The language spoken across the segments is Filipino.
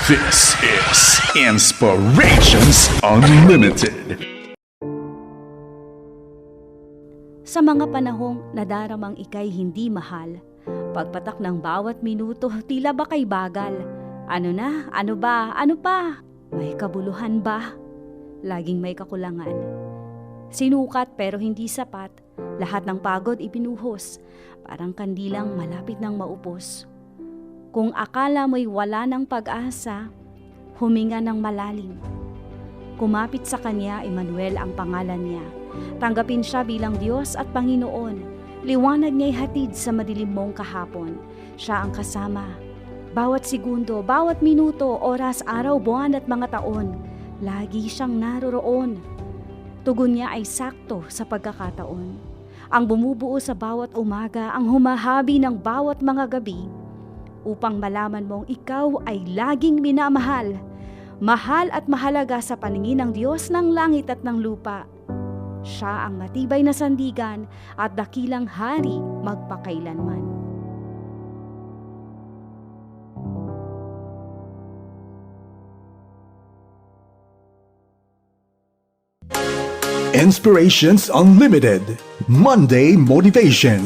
This is Inspirations Unlimited. Sa mga panahong nadaramang ika'y hindi mahal, pagpatak ng bawat minuto tila ba kay bagal? Ano na? Ano ba? Ano pa? May kabuluhan ba? Laging may kakulangan. Sinukat pero hindi sapat, lahat ng pagod ibinuhos, parang kandilang malapit ng maupos. Kung akala mo'y wala ng pag-asa, huminga ng malalim. Kumapit sa kanya, Emmanuel ang pangalan niya. Tanggapin siya bilang Diyos at Panginoon. Liwanag niya'y hatid sa madilim mong kahapon. Siya ang kasama. Bawat segundo, bawat minuto, oras, araw, buwan at mga taon, lagi siyang naroroon. Tugon niya ay sakto sa pagkakataon. Ang bumubuo sa bawat umaga, ang humahabi ng bawat mga gabi, upang malaman mong ikaw ay laging minamahal. Mahal at mahalaga sa paningin ng Diyos ng langit at ng lupa. Siya ang matibay na sandigan at dakilang hari magpakailanman. Inspirations Unlimited. Monday Motivation.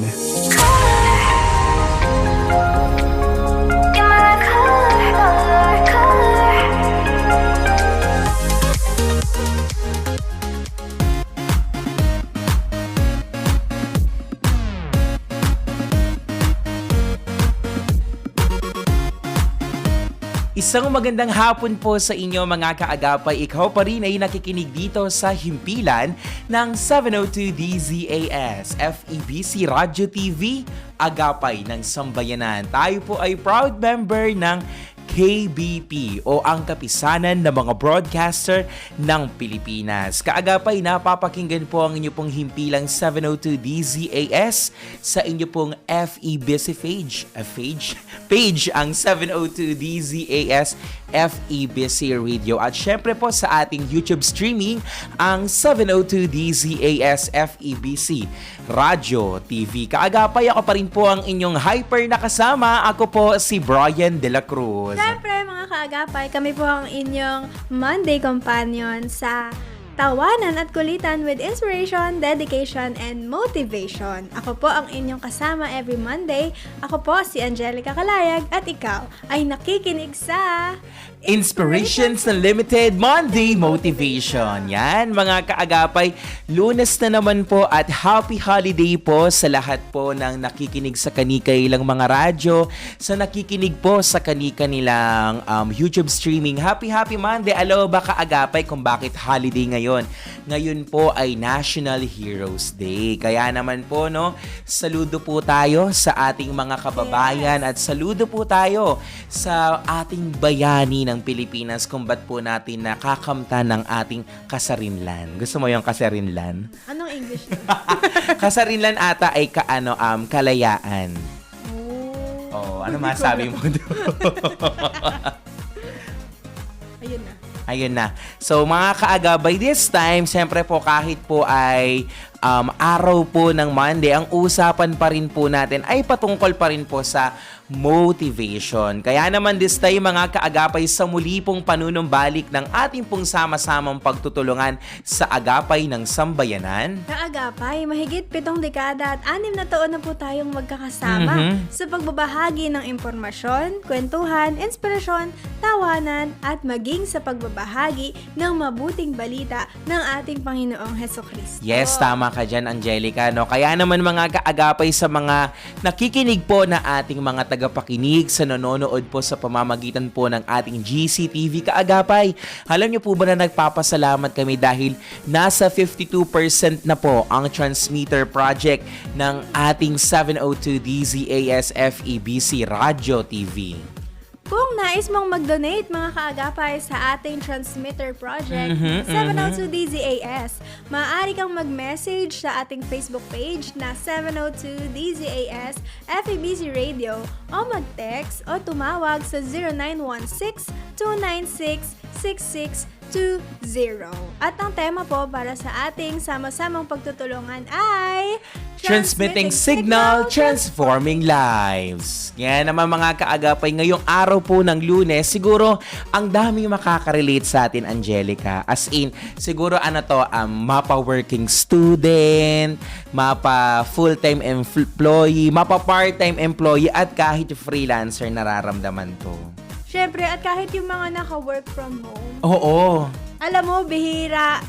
Isang magandang hapon po sa inyo mga kaagapay. Ikaw pa rin ay nakikinig dito sa himpilan ng 702 DZAS, FEBC Radio TV, Agapay ng Sambayanan. Tayo po ay proud member ng KBP o ang Kapisanan ng mga Broadcaster ng Pilipinas. Kaagapay, napapakinggan po ang inyo pong himpilang 702 DZAS sa inyo pong FEBC page ang 702 DZAS FEBC Radio. At syempre po sa ating YouTube streaming ang 702 DZAS FEBC Radio TV. Kaagapay, ako pa rin po ang inyong hyper na kasama. Ako po si Brian De La Cruz. Siyempre mga kaagapay, kami po ang inyong Monday Companion sa tawanan at kulitan with inspiration, dedication, and motivation. Ako po ang inyong kasama every Monday. Ako po si Angelica Calayag at ikaw ay nakikinig sa Inspirations Unlimited Monday Motivation. Yan mga kaagapay, Lunes na naman po at happy holiday po sa lahat po ng nakikinig sa kanikailang mga radyo, sa nakikinig po sa kanikanilang YouTube streaming. Happy Monday. Alo ba kaagapay kung bakit holiday ngayon? Ngayon po ay National Heroes Day. Kaya naman po saludo po tayo sa ating mga kababayan at saludo po tayo sa ating bayani ng Pilipinas kung ba't po natin nakakamtan ng ating kasarinlan. Gusto mo yung kasarinlan? Anong English yun? Kasarinlan ata ay kalayaan. Oh, ano masabi mo doon? Ayun na. So mga kaagabay, this time, siyempre po kahit po ay araw po ng Monday, ang usapan pa rin po natin ay patungkol pa rin po sa motivation. Kaya naman this time mga kaagapay, sa muli pong panunumbalik ng ating pong sama-samang pagtutulungan sa agapay ng sambayanan. Kaagapay, mahigit 7 dekada at 6 na taon na po tayong magkakasama sa pagbabahagi ng impormasyon, kwentuhan, inspirasyon, tawanan at maging sa pagbabahagi ng mabuting balita ng ating Panginoong Hesukristo. Yes, tama ka dyan, Angelica. Kaya naman mga kaagapay, sa mga nakikinig po na ating mga tagapakinig, sa nanonood po sa pamamagitan po ng ating GCTV kaagapay, alam niyo po ba na nagpapasalamat kami dahil nasa 52% na po ang transmitter project ng ating 702 DZAS FEBC Radio TV. Kung nais mong mag-donate mga kaagapay sa ating transmitter project, 702 DZAS, maaari kang mag-message sa ating Facebook page na 702 DZAS FEBC Radio o mag-text o tumawag sa 0916-296-6620. At ang tema po para sa ating sama-samang pagtutulungan ay Transmitting signal, transforming lives. Yan naman mga kaagapay, ngayong araw po ng Lunes, siguro ang daming makakarelate sa atin, Angelica. As in, siguro mapa working student, mapa full-time employee, mapa part-time employee, at kahit freelancer nararamdaman to. Syempre, at kahit yung mga naka-work from home. Oo. Alam mo, bihira,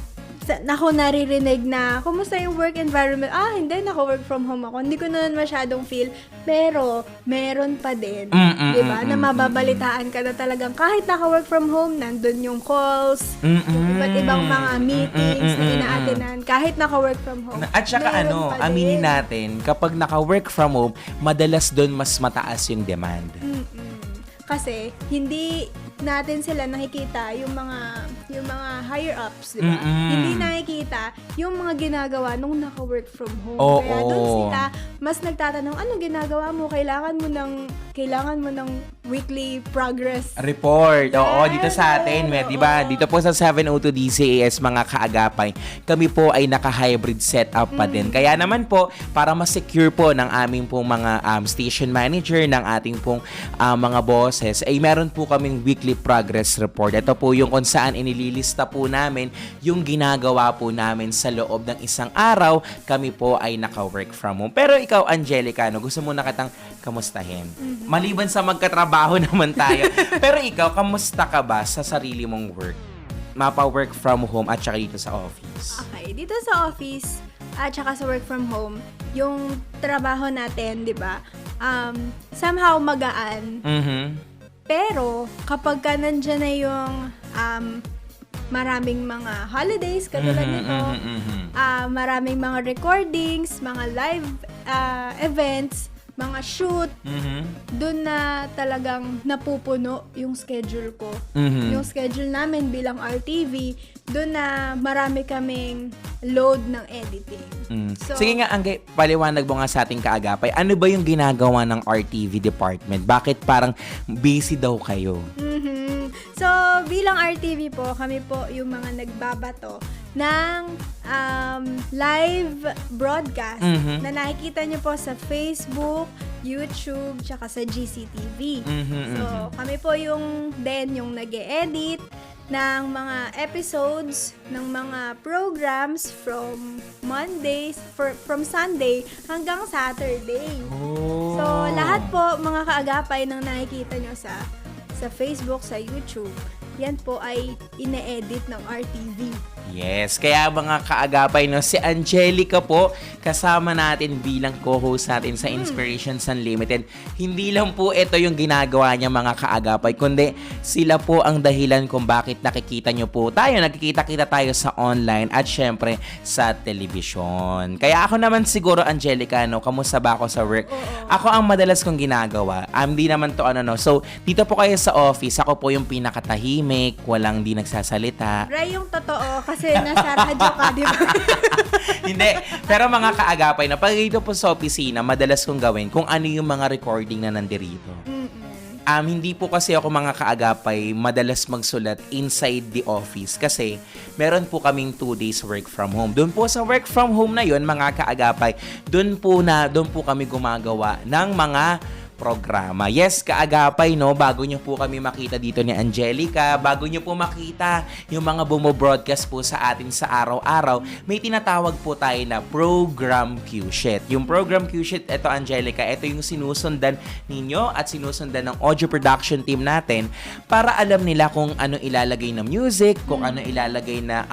ako naririnig na, kumusta yung work environment? Hindi, naka-work from home ako. Hindi ko na masyadong feel. Pero, meron pa din. Diba? Na mababalitaan ka na talagang kahit naka-work from home, nandun yung calls, yung iba't ibang mga meetings na ina-attendan, kahit naka-work from home. At saka meron pa aminin din. natin, kapag naka-work from home, madalas doon mas mataas yung demand. Kasi hindi natin sila nakikita yung mga higher ups, di ba? Hindi nakikita yung mga ginagawa nung naka-work from home. Kaya doon sila mas nagtatanong, ano ginagawa mo? Kailangan mo ng weekly progress Report. Oo, Yes, dito sa atin, di ba? Dito po sa 702 DCAS, mga kaagapay, kami po ay naka-hybrid setup pa din. Kaya naman po, para ma-secure po ng aming pong mga station manager, ng ating pong mga bosses, ay meron po kaming weekly progress report. Ito po yung kung saan inililista po namin yung ginagawa po namin sa loob ng isang araw. Kami po ay naka-work from home. Pero ikaw, Angelica, gusto mo na kitang kamustahin? Maliban sa magkatrabaho naman tayo. Pero ikaw, kamusta ka ba sa sarili mong work? Mapa-work from home at saka dito sa office? Okay, dito sa office at saka sa work from home, yung trabaho natin, di ba, somehow magaan. Pero, kapag ka nandyan na yung maraming mga holidays, katulad nito, maraming mga recordings, mga live events, mga shoot, doon na talagang napupuno yung schedule ko. Yung schedule namin bilang RTV, doon na marami kaming load ng editing. So, sige nga, Angge, paliwanag mo nga sa ating kaagapay, ano ba yung ginagawa ng RTV department? Bakit parang busy daw kayo? So, bilang RTV po, kami po yung mga nagbabato ng live broadcast na nakikita nyo po sa Facebook, YouTube, tsaka sa GCTV. So, kami po yung nag-e-edit ng mga episodes ng mga programs from Sunday hanggang Saturday. So, lahat po mga kaagapay ng nakikita nyo sa Facebook, sa YouTube, yan po ay ine-edit ng RTV. Yes, kaya mga kaagapay, si Angelica po, kasama natin bilang co-host natin sa Inspirations Unlimited. Hindi lang po ito yung ginagawa niya mga kaagapay, kundi sila po ang dahilan kung bakit nakikita nyo po tayo, nakikita-kita tayo sa online at syempre sa telebisyon. Kaya ako naman siguro, Angelica, kamusta ba ako sa work? Ako ang madalas kong ginagawa. Hindi naman to So, dito po kayo sa office, ako po yung pinakatahimik, walang di nagsasalita. Ray, yung totoo, kasi nasa radyo ka, di ba? Hindi. Pero mga kaagapay, pag dito po sa opisina, madalas kong gawin kung ano yung mga recording na nandirito. Hindi po kasi ako mga kaagapay madalas magsulat inside the office kasi meron po kaming 2 days work from home. Doon po sa work from home na yun, mga kaagapay, doon po kami gumagawa ng mga programa. Yes, kaagapay, bago nyo po kami makita dito ni Angelica, bago nyo po makita yung mga bumobroadcast po sa atin sa araw-araw, may tinatawag po tayo na Program Q-Sheet. Yung Program Q-Sheet, ito Angelica, ito yung sinusundan ninyo at sinusundan ng audio production team natin para alam nila kung ano ilalagay na music, kung ano ilalagay na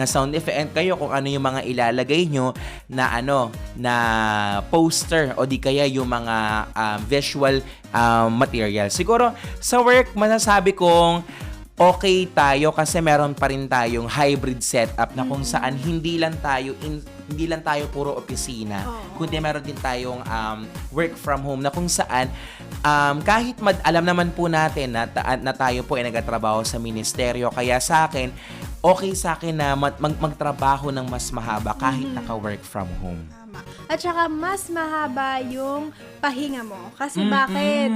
sound effect, kayo kung ano yung mga ilalagay nyo na na poster o di kaya yung mga visual material. Siguro sa work masasabi kong okay tayo kasi meron pa rin tayong hybrid setup na kung saan hindi lang tayo puro opisina, kundi meron din tayong work from home na kung saan kahit alam naman po natin na tayo po ay nagtatrabaho sa ministeryo, kaya sa akin okay sa akin na magtrabaho ng mas mahaba kahit naka-work from home. Tama. At saka mas mahaba yung pahinga mo. Kasi bakit?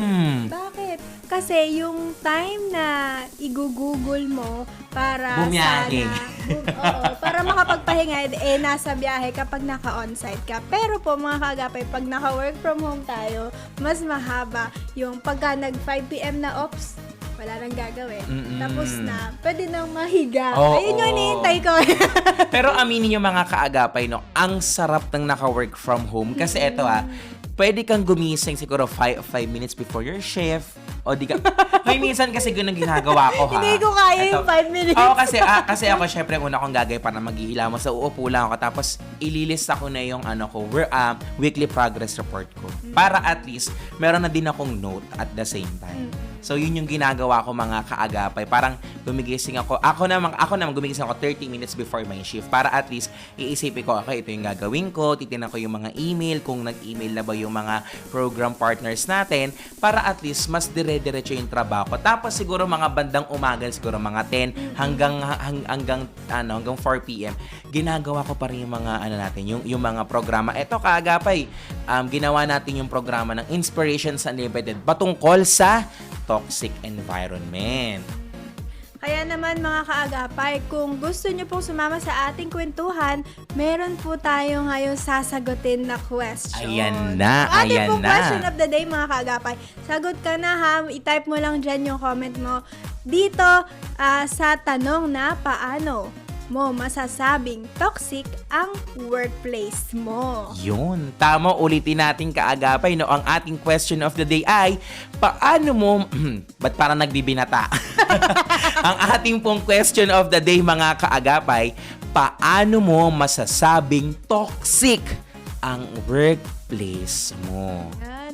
Bakit? Kasi yung time na igugugol mo para Bumiyahe. Oo, para makapagpahinga, nasa biyahe kapag naka-onsite ka. Pero po mga kaagapay, pag naka-work from home tayo, mas mahaba yung pagka nag 5 p.m. na ops, wala nang gagawin. Tapos na, pwede nang mahiga. Oo. Ayun yung iniintay ko. Pero aminin nyo mga kaagapay, no, ang sarap ng naka-work from home. Kasi eto pwede kang gumising siguro 5 minutes before your shift. O di ka... May minsan kasi ganun ginagawa ko, ha? Hindi ko kaya yung 5 minutes. Oo, kasi ako syempre una kong gagawin para maghihilamos. So, uupo lang ako. Tapos, ililista ko na yung weekly progress report ko. Para at least, meron na din akong note at the same time. So, yun yung ginagawa ko mga kaagapay. Parang gumigising ako. Ako naman gumigising ako 30 minutes before my shift. Para at least, iisipin ko, okay, ito yung gagawin ko. Titignan ko yung mga email, kung nag-email na ba yung mga program partners natin. Para at least, mas dire-diretso yung trabaho ko. Tapos, siguro mga bandang umaga, siguro mga 10 hanggang 4 p.m. Ginagawa ko pa rin yung mga, yung mga programa. Ito, kaagapay, ginawa natin yung programa ng Inspirations Unlimited patungkol sa toxic environment. Kaya naman mga kaagapay, kung gusto nyo pong sumama sa ating kwentuhan, meron po tayo ngayon sasagutin na question. Ayan na, Ang ating ayan pong na. question of the day mga kaagapay. Sagot ka na ha, i-type mo lang dyan yung comment mo dito sa tanong na paano mo masasabing toxic ang workplace mo. Yun. Tama, ulitin natin kaagapay, no? Ang ating question of the day ay, paano mo... ba't parang nagbibinata? Ang ating pong question of the day, mga kaagapay, paano mo masasabing toxic ang workplace mo?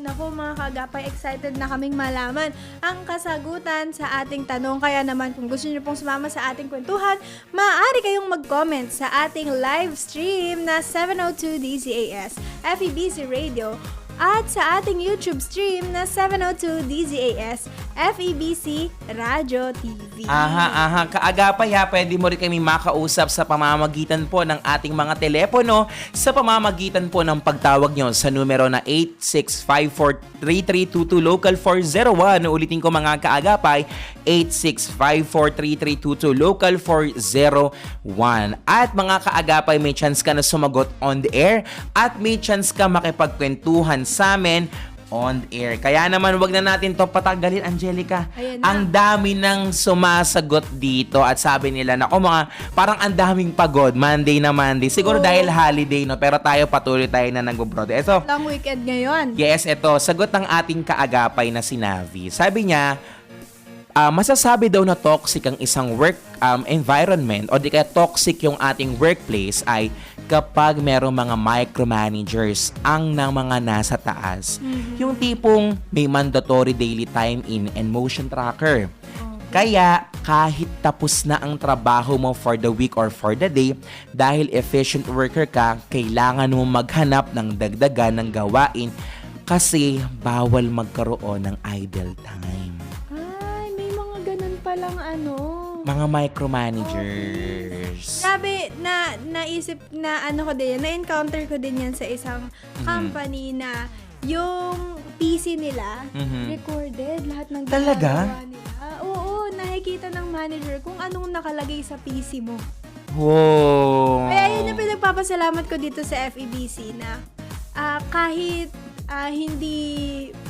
Naku mga kaagapay, excited na kaming malaman ang kasagutan sa ating tanong. Kaya naman kung gusto niyo pong sumama sa ating kwentuhan, maaari kayong mag-comment sa ating live stream na 702 DZAS FEBC Radio at sa ating YouTube stream na 702 DZAS FEBC Radio TV. Aha. Kaagapay ha, pwede mo rin kami makausap sa pamamagitan po ng ating mga telepono, sa pamamagitan po ng pagtawag nyo sa numero na 86543322 local 401. Ulitin ko mga kaagapay, 86543322 local 401. At mga kaagapay, may chance ka na sumagot on the air at may chance ka makipagkwentuhan sa amin on air. Kaya naman, wag na natin to patagalin, Angelica. Ayan na. Ang dami nang sumasagot dito at sabi nila na parang ang daming pagod Monday na Monday. Siguro dahil holiday, no? Pero tayo patuloy tayo na nag-broad. Ito, Long weekend ngayon. yes, ito. Sagot ng ating kaagapay na si Navi. Sabi niya, masasabi daw na toxic ang isang work environment o di kaya toxic yung ating workplace ay kapag merong mga micromanagers ang ng mga nasa taas. Yung tipong may mandatory daily time in and motion tracker. Kaya kahit tapos na ang trabaho mo for the week or for the day, dahil efficient worker ka, kailangan mo maghanap ng dagdagan ng gawain kasi bawal magkaroon ng idle time. Ay, may mga ganun palang Mga micromanagers. Sabi, naisip na na-encounter ko din yan sa isang company na yung PC nila, recorded lahat ng Talaga? ginagawa nila. Oo, nakikita ng manager kung anong nakalagay sa PC mo. Wow. Kaya yun yung pinagpapasalamat ko dito sa FEBC na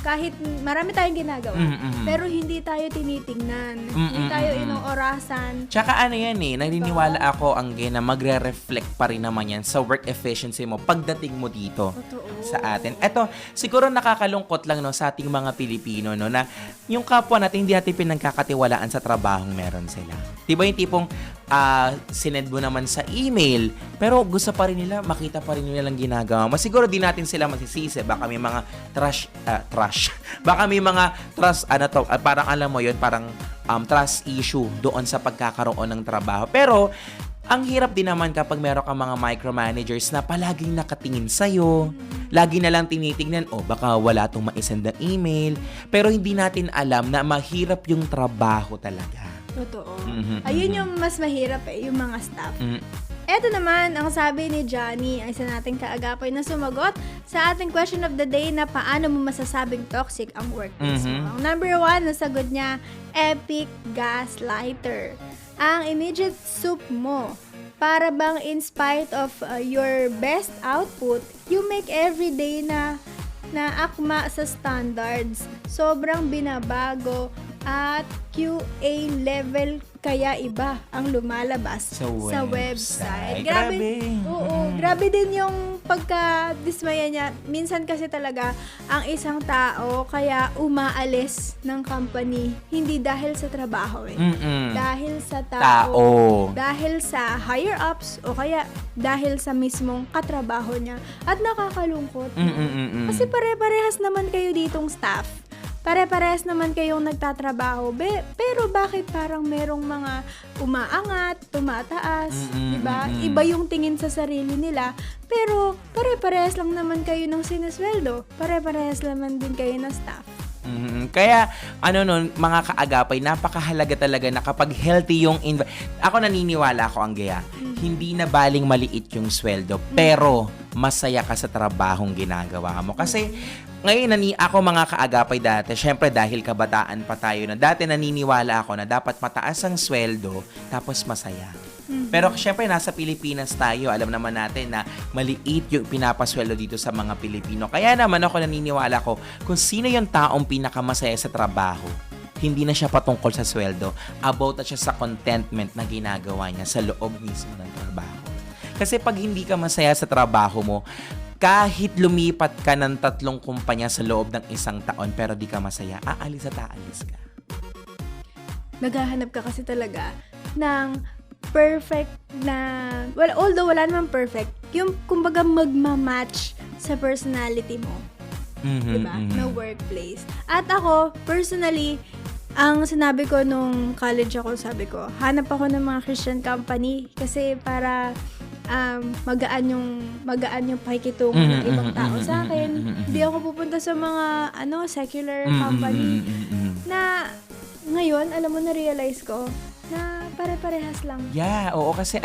kahit marami tayong ginagawa, pero hindi tayo tinitingnan. Hindi tayo inoorasan. Tsaka naniniwala ako na magre-reflect pa rin naman yan sa work efficiency mo pagdating mo dito. Totoo. Sa atin. Eto, siguro nakakalungkot lang sa ating mga Pilipino na yung kapwa natin hindi natin pinagkakatiwalaan sa trabahong meron sila. Diba yung tipong sinend mo naman sa email, pero gusto pa rin nila, makita pa rin nila lang ginagawa mo. Siguro di natin sila masisisi. Baka may mga trash. Baka may mga trust, parang alam mo yun, parang trust issue doon sa pagkakaroon ng trabaho. Pero, ang hirap din naman kapag meron kang mga micromanagers na palaging nakatingin sa'yo, lagi na lang tinitingnan, baka wala tong maisend na email, pero hindi natin alam na mahirap yung trabaho talaga. Totoo. Ayun yung mas mahirap yung mga staff. Eto naman, ang sabi ni Johnny ay isa nating kaagapay na sumagot sa ating question of the day na paano mo masasabing toxic ang workplace mo. Ang number 1 na sagot niya, epic gaslighter. Ang immediate soup mo, para bang in spite of your best output, you make everyday na akma sa standards. Sobrang binabago at QA level kaya iba ang lumalabas sa website. Grabe. Oo, grabe din yung pagka-dismaya niya. Minsan kasi talaga ang isang tao kaya umaalis ng company hindi dahil sa trabaho dahil sa tao. Dahil sa higher ups o kaya dahil sa mismong katrabaho niya. At nakakalungkot. Kasi pare-parehas naman kayo ditong staff. Pare-parehas naman kayong nagtatrabaho. Pero bakit parang merong mga umaangat, tumataas, diba? Iba yung tingin sa sarili nila. Pero pare-parehas lang naman kayo ng sinesweldo. Pare-parehas naman din kayo ng staff. Kaya, mga kaagapay, napakahalaga talaga na kapag healthy yung ako naniniwala ako, Anggea, hindi na baling maliit yung sweldo, pero masaya ka sa trabahong ginagawa mo. Kasi, ngayon, ako mga kaagapay dati, syempre dahil kabataan pa tayo na dati naniniwala ako na dapat mataas ang sweldo, tapos masaya. Pero syempre nasa Pilipinas tayo, alam naman natin na maliit yung pinapasweldo dito sa mga Pilipino. Kaya naman ako naniniwala ko kung sino yung taong pinakamasaya sa trabaho. Hindi na siya patungkol sa sweldo, about na siya sa contentment na ginagawa niya sa loob mismo ng trabaho. Kasi pag hindi ka masaya sa trabaho mo, kahit lumipat ka ng 3 kumpanya sa loob ng 1 taon pero di ka masaya, aalis at aalis ka. Naghahanap ka kasi talaga ng perfect na, well, although wala naman perfect, yung kumbaga magmamatch sa personality mo. Diba? Na workplace. At ako, personally, ang sinabi ko nung college ako, sabi ko, hanap ako ng mga Christian company kasi para magaan yung pakikitungo ng ibang tao sa akin. Hindi ako pupunta sa mga secular company na ngayon, alam mo, na-realize ko na pare-parehas lang. Yeah, oo, kasi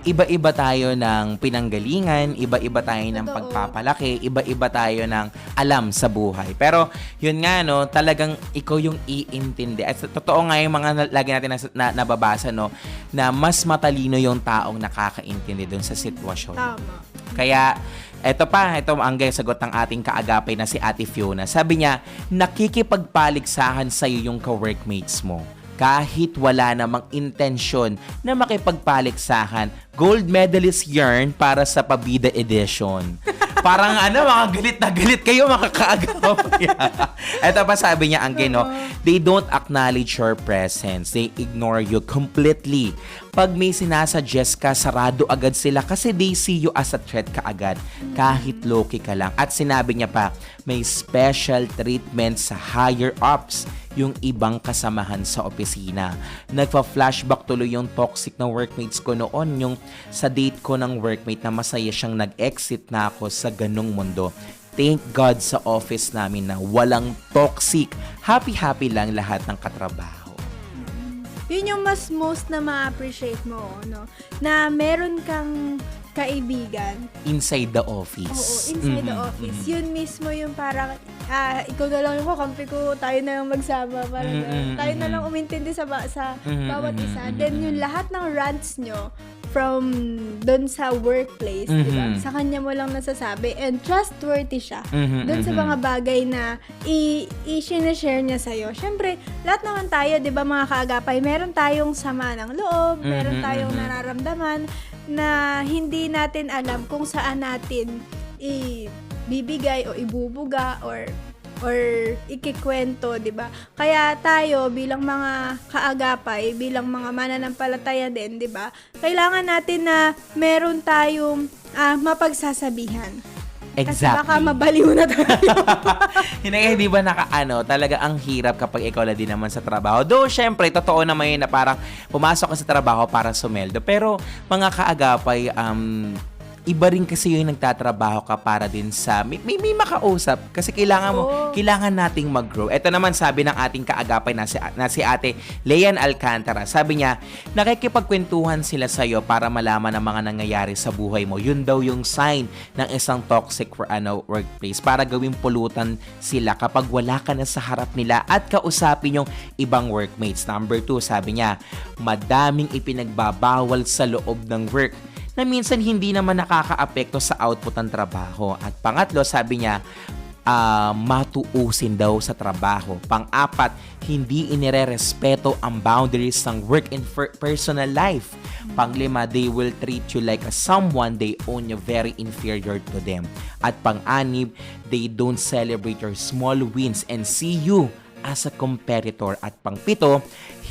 iba-iba tayo ng pinanggalingan, iba-iba tayo ng Totoo. pagpapalaki, iba-iba tayo ng alam sa buhay. Pero, yun nga, talagang ikaw yung iintindi. At totoo nga yung mga lagi natin nababasa, na mas matalino yung taong nakakaintindi dun sa sitwasyon. Tama. Kaya, ito ang sagot ng ating kaagapay na si Ate Fiona. Sabi niya, nakikipagpaligsahan sa'yo yung ka-workmates mo. Kahit wala namang intensyon na makipagpaligsahan, gold medalist yarn para sa Pabida Edition. Parang mga galit na galit kayo makakaagapay. Ito pa sabi niya, they don't acknowledge your presence. They ignore you completely. Pag may sinasuggest ka, sarado agad sila kasi they see you as a threat kaagad. Kahit low-key ka lang. At sinabi niya pa, may special treatment sa higher ups, yung ibang kasamahan sa opisina. Nagpa-flashback tuloy yung toxic na workmates ko noon, yung sa date ko ng workmate na masaya siyang nag-exit na ako sa ganung mundo. Thank God sa office namin na walang toxic. Happy-happy lang lahat ng katrabaho. Yun yung most na ma-appreciate mo, na meron kang kaibigan. Inside the office. Oo, inside the office. Yun mismo yung parang, ikaw na lang yung kakampi ko, tayo na lang magsama, parang tayo na lang umintindi sa bawat isa. Then yung lahat ng rants nyo from doon sa workplace, diba? Sa kanya mo lang nasasabi, and trustworthy siya doon sa mga bagay na i-share niya sa'yo. Siyempre, lahat naman tayo, diba mga kaagapay, meron tayong sama ng loob, meron tayong nararamdaman na hindi natin alam kung saan natin ibibigay o ibubuga or ikikwento, 'di ba? Kaya tayo bilang mga kaagapay, bilang mga mananampalataya din, 'di ba? Kailangan natin na meron tayong mapagsasabihan. Exactly. Kasi baka mabaliw na tayo. Hindi ba talaga ang hirap kapag ikaw na din naman sa trabaho. Though, syempre, totoo naman yun na parang pumasok ka sa trabaho para sumeldo. Pero, mga kaagapay, iba rin kasi yung nagtatrabaho ka para din sa may makausap kasi kailangan nating mag-grow. Ito naman sabi ng ating kaagapay na si Ate Leyan Alcantara. Sabi niya, nakikipagkwentuhan sila sa iyo para malaman ang mga nangyayari sa buhay mo. Yun daw yung sign ng isang toxic workplace para gawing pulutan sila kapag wala ka na sa harap nila at kausapin yung ibang workmates. Number 2, sabi niya, madaming ipinagbabawal sa loob ng work na minsan hindi naman nakakaapekto sa output ng trabaho. At pangatlo, sabi niya, matuusin daw sa trabaho. Pang-apat, hindi inirerespeto ang boundaries ng work and personal life. Pang-lima, they will treat you like a someone they own you very inferior to them. At pang-anib, they don't celebrate your small wins and see you as a competitor. At pang-pito,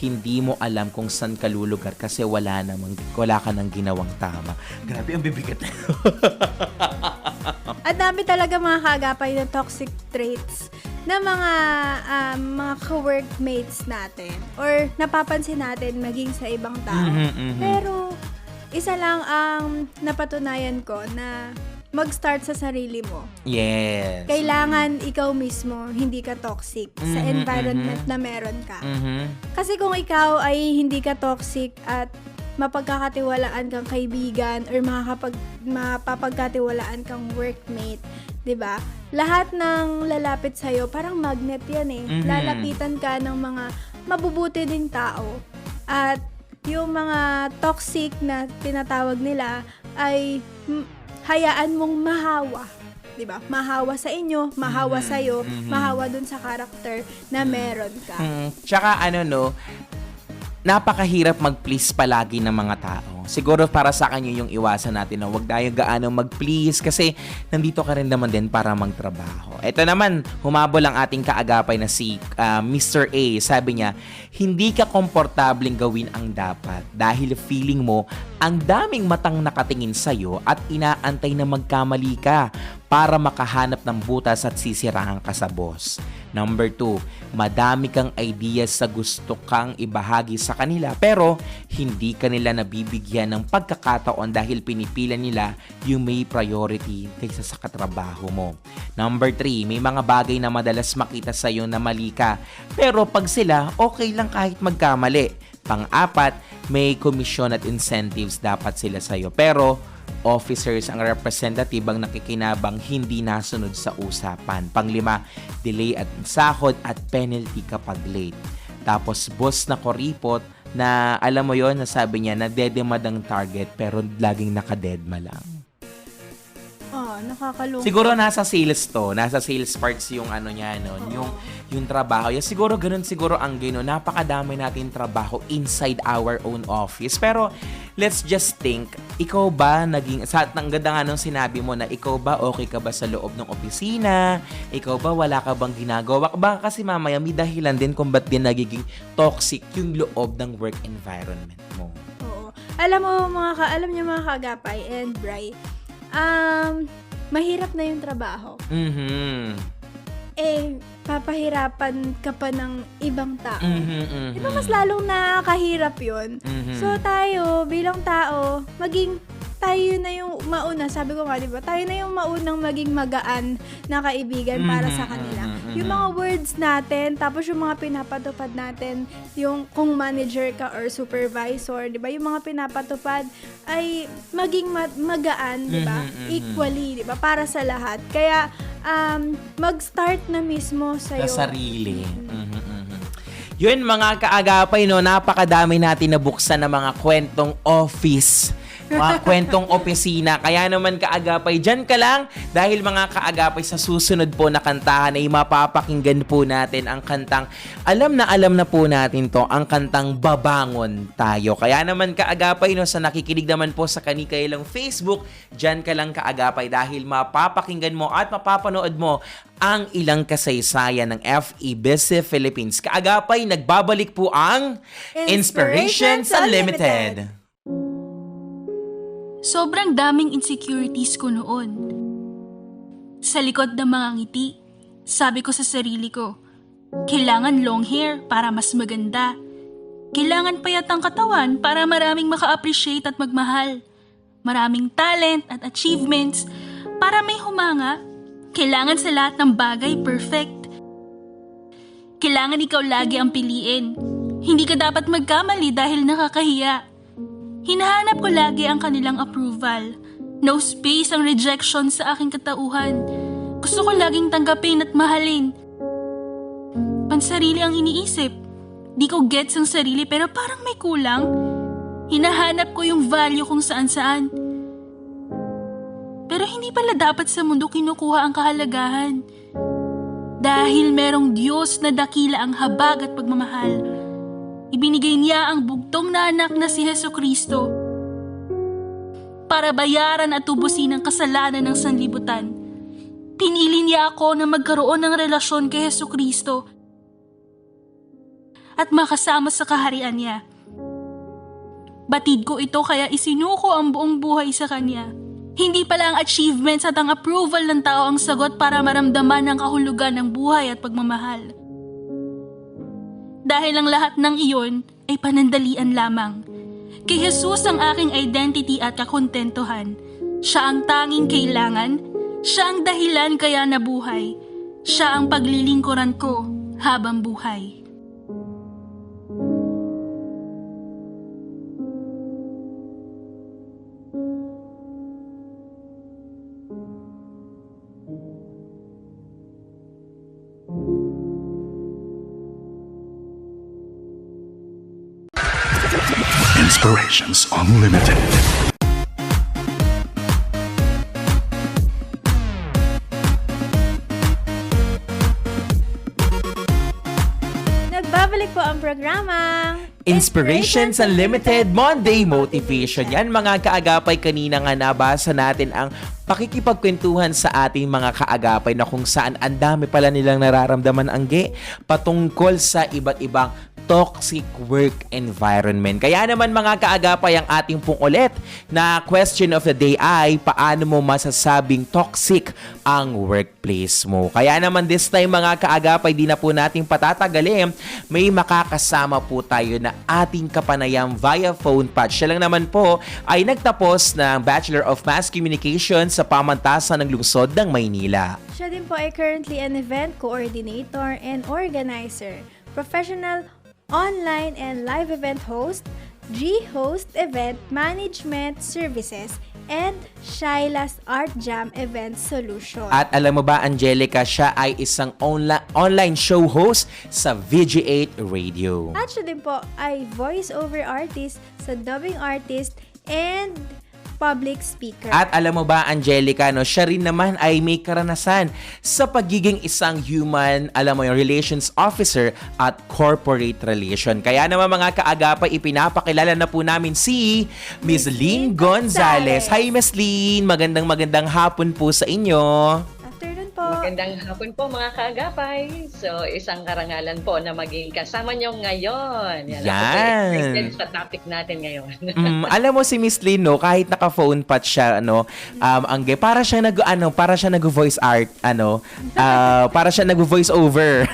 hindi mo alam kung saan ka lulugar kasi wala ka nang ginawang tama. Grabe, ang bibigat. At dami talaga mga kaagapay na toxic traits na mga ka-workmates natin or napapansin natin maging sa ibang tao. Pero isa lang ang napatunayan ko na mag-start sa sarili mo. Yes. Kailangan ikaw mismo hindi ka toxic sa environment na meron ka. Kasi kung ikaw ay hindi ka toxic at mapagkakatiwalaan kang kaibigan or mapapagkatiwalaan kang workmate, 'di ba? Lahat ng lalapit sa iyo parang magnet 'yan eh. Lalapitan ka ng mga mabubuti ding tao. At yung mga toxic na tinatawag nila ay hayaan mong mahawa. 'Di ba? Mahawa sa inyo, mahawa sa iyo, mahawa dun sa karakter na meron ka. Tsaka napakahirap mag-please palagi ng mga tao. Siguro para sa kanya yung iwasan natin na huwag tayo gaano mag-please kasi nandito ka rin naman din para magtrabaho. Ito naman, humabol ang ating kaagapay na si Mr. A. Sabi niya, hindi ka komportabling gawin ang dapat dahil feeling mo ang daming matang nakatingin sa'yo at inaantay na magkamali ka para makahanap ng butas at sisirahan ka sa boss. Number 2, madami kang ideas sa gusto kang ibahagi sa kanila pero hindi ka nila nabibigyan ng pagkakataon dahil pinipila nila yung may priority kaysa sa katrabaho mo. Number 3, may mga bagay na madalas makita sa iyo na mali ka pero pag sila, okay lang kahit magkamali. Pang-apat, may komisyon at incentives dapat sila sa iyo pero officers ang representative ang nakikinabang hindi nasunod sa usapan. Pang-5, delay at sahod at penalty kapag late. Tapos boss na kuripot na alam mo yon, nasabi niya na dedemad ang target pero laging nakadedma lang. Nakakalungkot. Siguro nasa sales to, nasa sales parts yung niya yung trabaho. Siguro ganun ang gino. Napakadami natin trabaho inside our own office. Pero let's just think, ikaw ba ang ganda nga nung sinabi mo na ikaw ba okay ka ba sa loob ng opisina? Ikaw ba wala ka bang ginagawa? Baka kasi mamaya may dahilan din kung ba't din nagiging toxic yung loob ng work environment mo. Oo. Alam niyo mga kaagapay and Bri, mahirap na yung trabaho. Papahirapan ka pa ng ibang tao. Di ba mas lalong nakakahirap yun? So tayo, bilang tao, tayo na yung mauna. Sabi ko nga, di ba? Tayo na yung maunang maging magaan na kaibigan para sa kanila. Yung mga words natin, tapos yung mga pinapatupad natin, yung kung manager ka or supervisor, di ba? Yung mga pinapatupad ay maging magaan, di ba? Equally, di ba? Para sa lahat. Kaya, mag-start na mismo sa'yo. Sa sarili. Yun mga kaagapay, napakadami natin nabuksan na mga kwentong office. Mga kwentong opisina. Kaya naman kaagapay, dyan ka lang dahil mga kaagapay sa susunod po na kantahan ay mapapakinggan po natin ang kantang alam na po natin to, ang kantang Babangon Tayo. Kaya naman kaagapay, sa nakikinig naman po sa kanikailang Facebook, dyan ka lang kaagapay dahil mapapakinggan mo at mapapanood mo ang ilang kasaysayan ng FEBC Philippines. Kaagapay, nagbabalik po ang Inspirations Unlimited. Sobrang daming insecurities ko noon. Sa likod ng mga ngiti, sabi ko sa sarili ko, kailangan long hair para mas maganda. Kailangan payat ang katawan para maraming maka-appreciate at magmahal. maraming talent at achievements. Para may humanga, kailangan sa lahat ng bagay perfect. Kailangan ikaw lagi ang piliin. Hindi ka dapat magkamali dahil nakakahiya. Hinahanap ko lagi ang kanilang approval. No space ang rejection sa aking katauhan. Gusto ko laging tanggapin at mahalin. Pansarili ang iniisip. Di ko gets ang sarili pero parang may kulang. Hinahanap ko yung value kung saan-saan. Pero hindi pala dapat sa mundo kinukuha ang kahalagahan. Dahil merong Diyos na dakila ang habag at pagmamahal. Ibinigay niya ang bugtong na anak na si Jesucristo para bayaran at tubusin ang kasalanan ng sanlibutan. Pinili niya ako na magkaroon ng relasyon kay Jesucristo at makasama sa kaharian niya. Batid ko ito kaya isinuko ang buong buhay sa Kanya. Hindi pala ang achievements at ang approval ng tao ang sagot para maramdaman ang kahulugan ng buhay at pagmamahal. Dahil ang lahat ng iyon ay panandalian lamang. Kay Jesus ang aking identity at kakontentuhan. Siya ang tanging kailangan. Siya ang dahilan kaya nabuhay. Siya ang paglilingkuran ko habang buhay. Inspirations Unlimited. Nagbabalik po ang programang Inspirations Unlimited Monday Motivation. Yan mga kaagapay, kanina nga nabasa natin ang pakikipagkwentuhan sa ating mga kaagapay na kung saan ang dami pala nilang nararamdaman patungkol sa iba't ibang toxic work environment. Kaya naman mga kaagapay, ang ating pong ulit na question of the day ay paano mo masasabing toxic ang workplace mo. Kaya naman this time mga kaagapay, di na po natin patatagalin, may makakasama po tayo na ating kapanayam via phone patch. Siya lang naman po ay nagtapos ng Bachelor of Mass Communication sa pamantasan ng lungsod ng Maynila. Siya din po ay currently an event coordinator and organizer, professional online and live event host, G-Host Event Management Services, and Shaila's Art Jam Event Solution. At alam mo ba, Angelica, siya ay isang online show host sa VG8 Radio. At siya din po ay voice-over artist sa dubbing artist and public speaker. At alam mo ba, Angelica, no, siya rin naman ay may karanasan sa pagiging isang human, relations officer at corporate relation. Kaya naman mga kaagapay, ipinapakilala na po namin si Miss Lynn Gonzalez. Hi, Miss Lynn! Magandang hapon po sa inyo. Afternoon po. Magandang hapon po mga kaagapay. So, isang karangalan po na maging kasama nyo ngayon. Yan. Ako po excited sa topic natin ngayon. Alam mo si Miss Lynn, no, kahit naka-phone patch siya, para siya nag-voice art, para siya nag-voice over.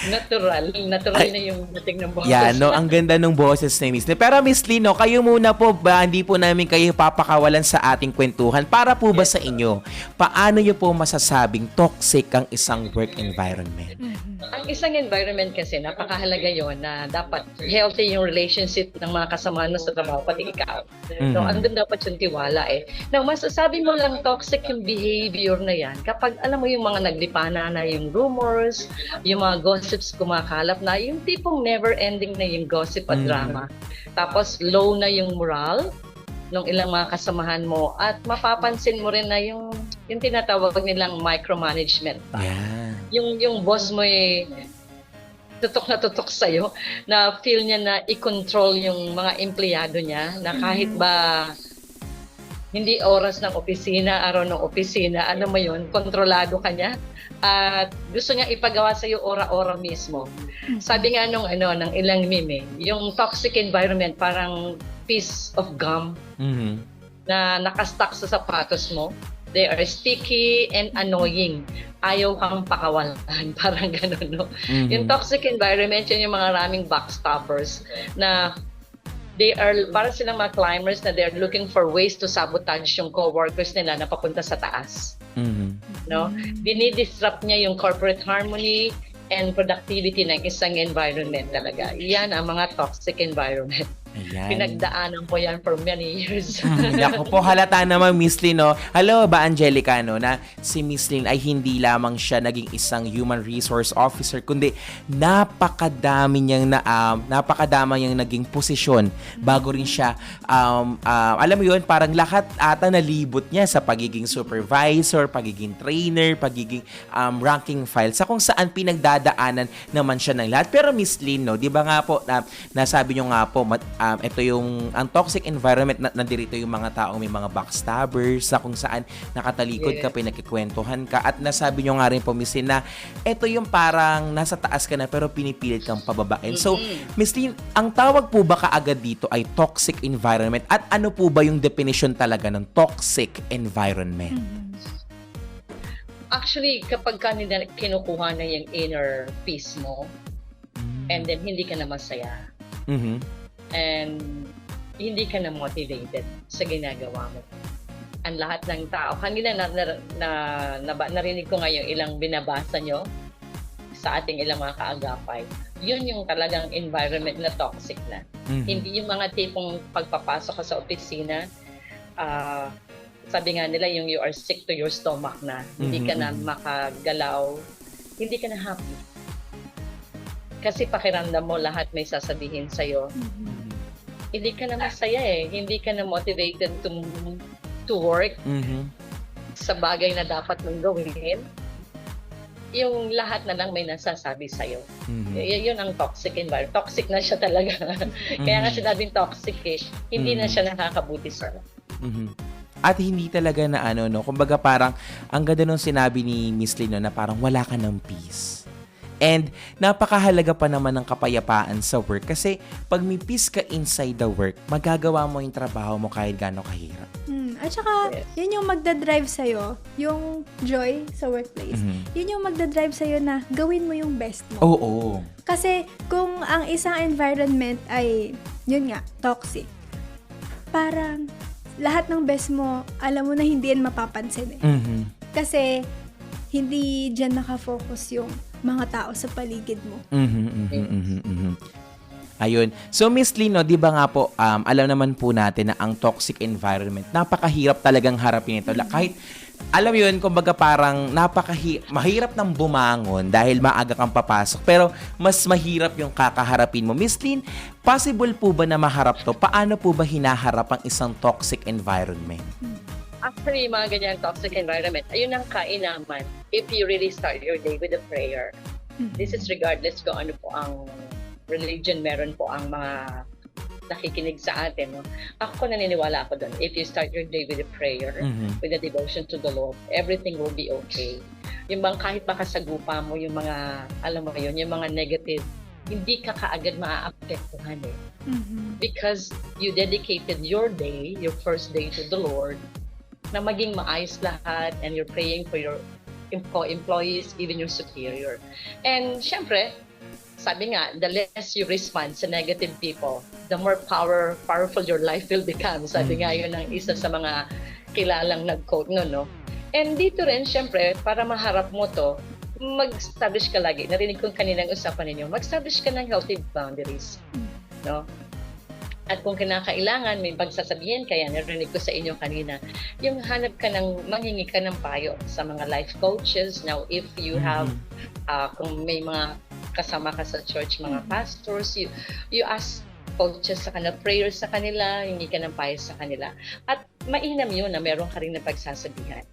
Natural na yung dating ng boses. Yan, no, ang ganda ng boses ni Miss Lynn. Pero Miss Lynn, no, kayo muna po ba, hindi po namin kayo papakawalan sa ating kwentuhan. Para po ba sa inyo, paano nyo po masasabing toxic ang isang work environment? Ang isang environment kasi, napakahalaga yon na dapat healthy yung relationship ng mga kasamahan mo sa trabaho, pati ikaw. So, andun dapat yung tiwala eh. Now, masasabi mo lang toxic yung behavior na yan kapag alam mo yung mga naglipana na yung rumors, yung mga gossips kumakalap na, yung tipong never-ending na yung gossip at drama. Tapos, low na yung moral ng ilang mga kasamahan mo at mapapansin mo rin na yung tinatawag nilang micromanagement. Yeah. Yung boss mo tutok sa'yo na feel niya na i-control yung mga empleyado niya na kahit ba hindi oras ng opisina, araw ng opisina, mo yun, kontrolado ka niya at gusto niya ipagawa sa'yo ora-ora mismo. Sabi nga ng ilang meme, yung toxic environment parang piece of gum na nakastuck sa sapatos mo. They are sticky and annoying. Ayaw kang pakawalan. Parang gano'n, no? Yung toxic environment, yun yung mga raming backstabbers na they are para silang mga climbers na they're looking for ways to sabotage yung co-workers nila na papunta sa taas. No? Dinidisrupt niya yung corporate harmony and productivity ng isang environment talaga. Yan ang mga toxic environment. Ayan. Pinagdaanan ko yan for many years. Naku po, halata naman Miss Lynn, no? Hello ba Angelica, no? Na si Miss Lynn ay hindi lamang siya naging isang human resource officer, kundi napakadami niyang naging posisyon bago rin siya, alam mo yun, parang lahat ata nalibot niya sa pagiging supervisor, pagiging trainer, pagiging ranking file, sa kung saan pinagdadaanan naman siya ng lahat. Pero Miss Lynn, no? Di ba nga po, nasabi niyo nga po, ito yung ang toxic environment na nandirito yung mga taong may mga backstabbers sa kung saan nakatalikod ka, pinagkikwentuhan ka, at nasabi nyo nga rin po Miss Lynn na ito yung parang nasa taas ka na pero pinipilit kang pababain. So Miss Lynn, ang tawag po ba kaagad dito ay toxic environment, at ano po ba yung definition talaga ng toxic environment? Actually, kapag kinukuha na yung inner peace mo, and then hindi ka na masaya, and hindi ka na motivated sa ginagawa mo. Ang lahat ng tao, kanina narinig ko ngayon ilang binabasa nyo sa ating ilang mga kaagapay, yun yung talagang environment na toxic na. Hindi yung mga tipong pagpapasok ka sa opisina, sabi nga nila yung you are sick to your stomach na, hindi ka na makagalaw, hindi ka na happy. Kasi pakiramdam mo lahat may sasabihin sa'yo. Hindi ka na masaya hindi ka na motivated to work sa bagay na dapat mong gawin. Yung lahat na lang may nasasabi sa'yo. Yun ang toxic environment. Toxic na siya talaga. Kaya nga sinabing toxic hindi na siya nakakabuti sa'yo. At hindi talaga na kumbaga parang ang ganda nung sinabi ni Miss Lynn, na parang wala ka ng peace. And napakahalaga pa naman ng kapayapaan sa work, kasi pag may peace ka inside the work, magagawa mo yung trabaho mo kahit gaano kahirap. At saka, yun yung magdadrive sa'yo, yung joy sa workplace. Yun yung magdadrive sa'yo na gawin mo yung best mo. Oo. Kasi kung ang isang environment ay, yun nga, toxic, parang lahat ng best mo, alam mo na hindi yan mapapansin Kasi hindi dyan nakafocus yung mga tao sa paligid mo. Ayun. So Miss Lynn, di ba nga po, alam naman po natin na ang toxic environment, napakahirap talagang harapin ito. Kahit, alam yun, kumbaga parang mahirap nang bumangon dahil maaga kang papasok, pero mas mahirap yung kakaharapin mo. Miss Lynn, possible po ba na maharap to? Paano po ba hinaharap ang isang toxic environment? Actually, mga ganyan toxic environment, ayun ang kainaman if you really start your day with a prayer. This is regardless kung ano po ang religion meron po ang mga nakikinig sa atin. No? Ako naniniwala ako doon. If you start your day with a prayer, with a devotion to the Lord, everything will be okay. Yung bang kahit makasagupa mo yung mga, alam mo yun, yung mga negative, hindi ka kaagad maaapektuhan Because you dedicated your day, your first day to the Lord, na maging maayos lahat, and you're praying for your employees, even your superior. And syempre, sabi nga, the less you respond sa negative people, the more powerful your life will become. Sabi nga yun ang isa sa mga kilalang nag-quote no? And dito rin, syempre, para maharap mo to, mag-establish ka lagi. Narinig ko kaninang usapan ninyo, mag-establish ka ng healthy boundaries. No? At kung kinakailangan, may pagsasabihin, kaya narinig ko sa inyo kanina, yung hanap ka manghingi ka ng payo sa mga life coaches. Now, if you have, kung may mga kasama ka sa church, mga pastors, you ask coaches sa kanila, prayers sa kanila, hingi ka ng payo sa kanila. At mainam yun na meron ka rin na pagsasabihan.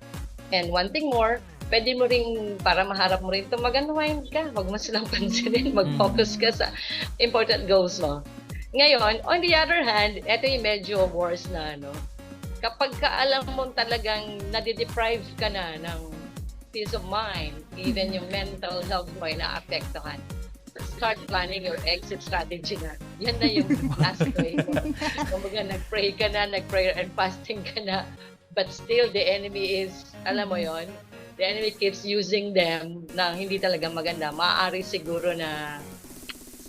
And one thing more, pwede mo rin, para maharap mo rin ito, mag-unwind ka, wag mo silang pansinin, mag-focus ka sa important goals mo. Ngayon, on the other hand, ito yung medyo worse na, kapag alam mo talagang nadideprive ka na ng peace of mind, even yung mental health mo ay naapektuhan, start planning your exit strategy na. Yan na yung last way mo. Kumbaga, nag-pray ka na, nag-prayer and fasting ka na, but still the enemy is, alam mo yon, the enemy keeps using them na hindi talaga maganda. Maaari siguro na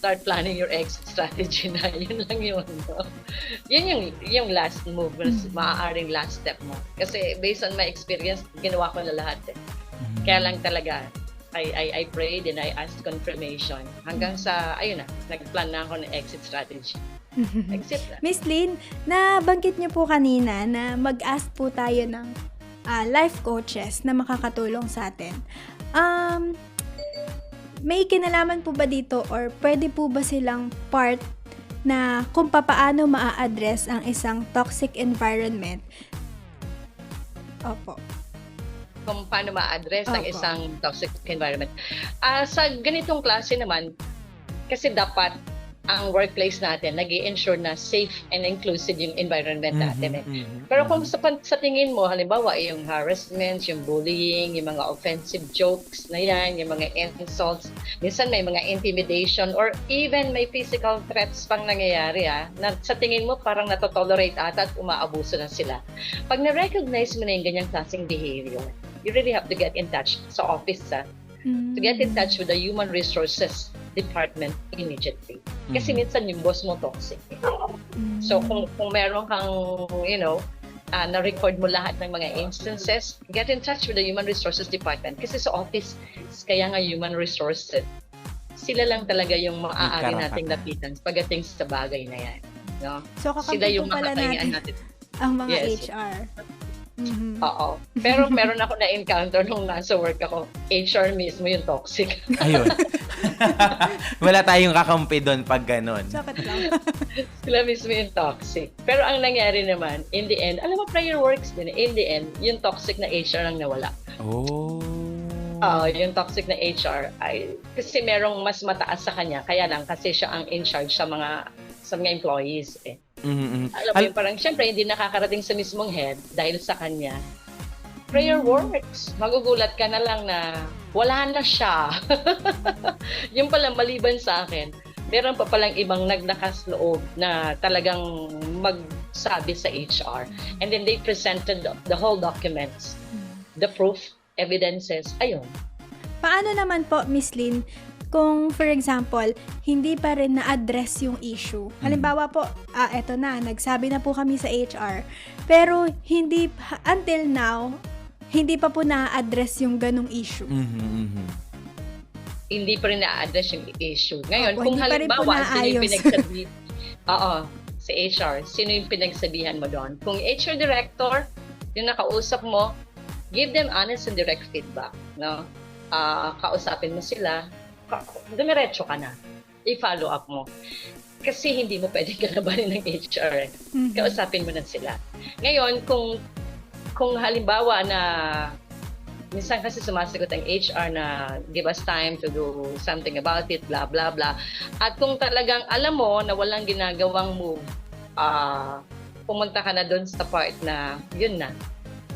start planning your exit strategy na. Yun lang yun. No? Yun yung last move, maaaring last step mo. Kasi based on my experience, ginawa ko na lahat eh. Kaya lang talaga, I prayed and I asked confirmation. Hanggang sa, ayun na, nag-plan na ako ng exit strategy. Exit na. Miss Lynn, nabanggit niyo po kanina na mag-ask po tayo ng life coaches na makakatulong sa atin. May kinalaman po ba dito or pwede po ba silang part na kung papaano maa-address ang isang toxic environment? Opo. Kung paano ma-address ang Opo. isang toxic environment. Sa ganitong klase naman, kasi dapat ang workplace natin nag-i-ensure na safe and inclusive yung environment natin. Pero kung sa tingin mo, halimbawa, yung harassment, yung bullying, yung mga offensive jokes na yan, yung mga insults, minsan may mga intimidation or even may physical threats pang nangyayari na sa tingin mo parang natotolerate ata at umaabuso na sila. Pag na-recognize mo na yung ganyang klaseng behavior, you really have to get in touch sa office to get in touch with the human resources department immediately. Kasi minsan yung boss mo toxic. So kung meron kang, na-record mo lahat ng mga instances, get in touch with the human resources department. Kasi sa office, kaya nga human resources, sila lang talaga yung maaari nating lapitan pagdating sa bagay na yan. No? So, Sila kakampi yung po pala makakaingan natin natin. ang mga Yes. HR. Oo. Pero meron ako na-encounter nung nasa work ako, HR mismo yung toxic. Ayun. Wala tayong kakampi doon pag ganon. Sakit lang. Sila mismo yung toxic. Pero ang nangyari naman, in the end, alam mo, prayer works din. In the end, yung toxic na HR ang nawala. Oh. Yung toxic na HR ay kasi merong mas mataas sa kanya. Kaya lang kasi siya ang in charge sa mga employees eh. Alam mo yun, parang syempre hindi nakakarating sa mismong head dahil sa kanya. Prayer works. Magugulat ka na lang na wala na siya. Yung pala maliban sa akin, meron pa palang ibang naglakas loob na talagang magsabi sa HR. And then they presented the whole documents, the proof, evidences, ayun. Paano naman po, Miss Lynn, kung for example, hindi pa rin na-address yung issue. Halimbawa po, eto na, nagsabi na po kami sa HR, pero until now, hindi pa po na-address yung ganong issue. Hindi pa rin na-address yung issue. Ngayon, Opo, kung hindi pa rin po halimbawa, sino yung naayos. pinagsabihan, sa HR, sino yung pinagsabihan mo doon? Kung HR director, yung nakausap mo, give them honest and direct feedback. No? Kausapin mo sila, dumiretso ka na. I-follow up mo. Kasi hindi mo pwedeng kalabanin ng HR. Kausapin mo na sila. Ngayon, kung halimbawa na minsan kasi sumasagot ang HR na give us time to do something about it, blah, blah, blah. At kung talagang alam mo na walang ginagawang move, pumunta ka na doon sa part na, yun na,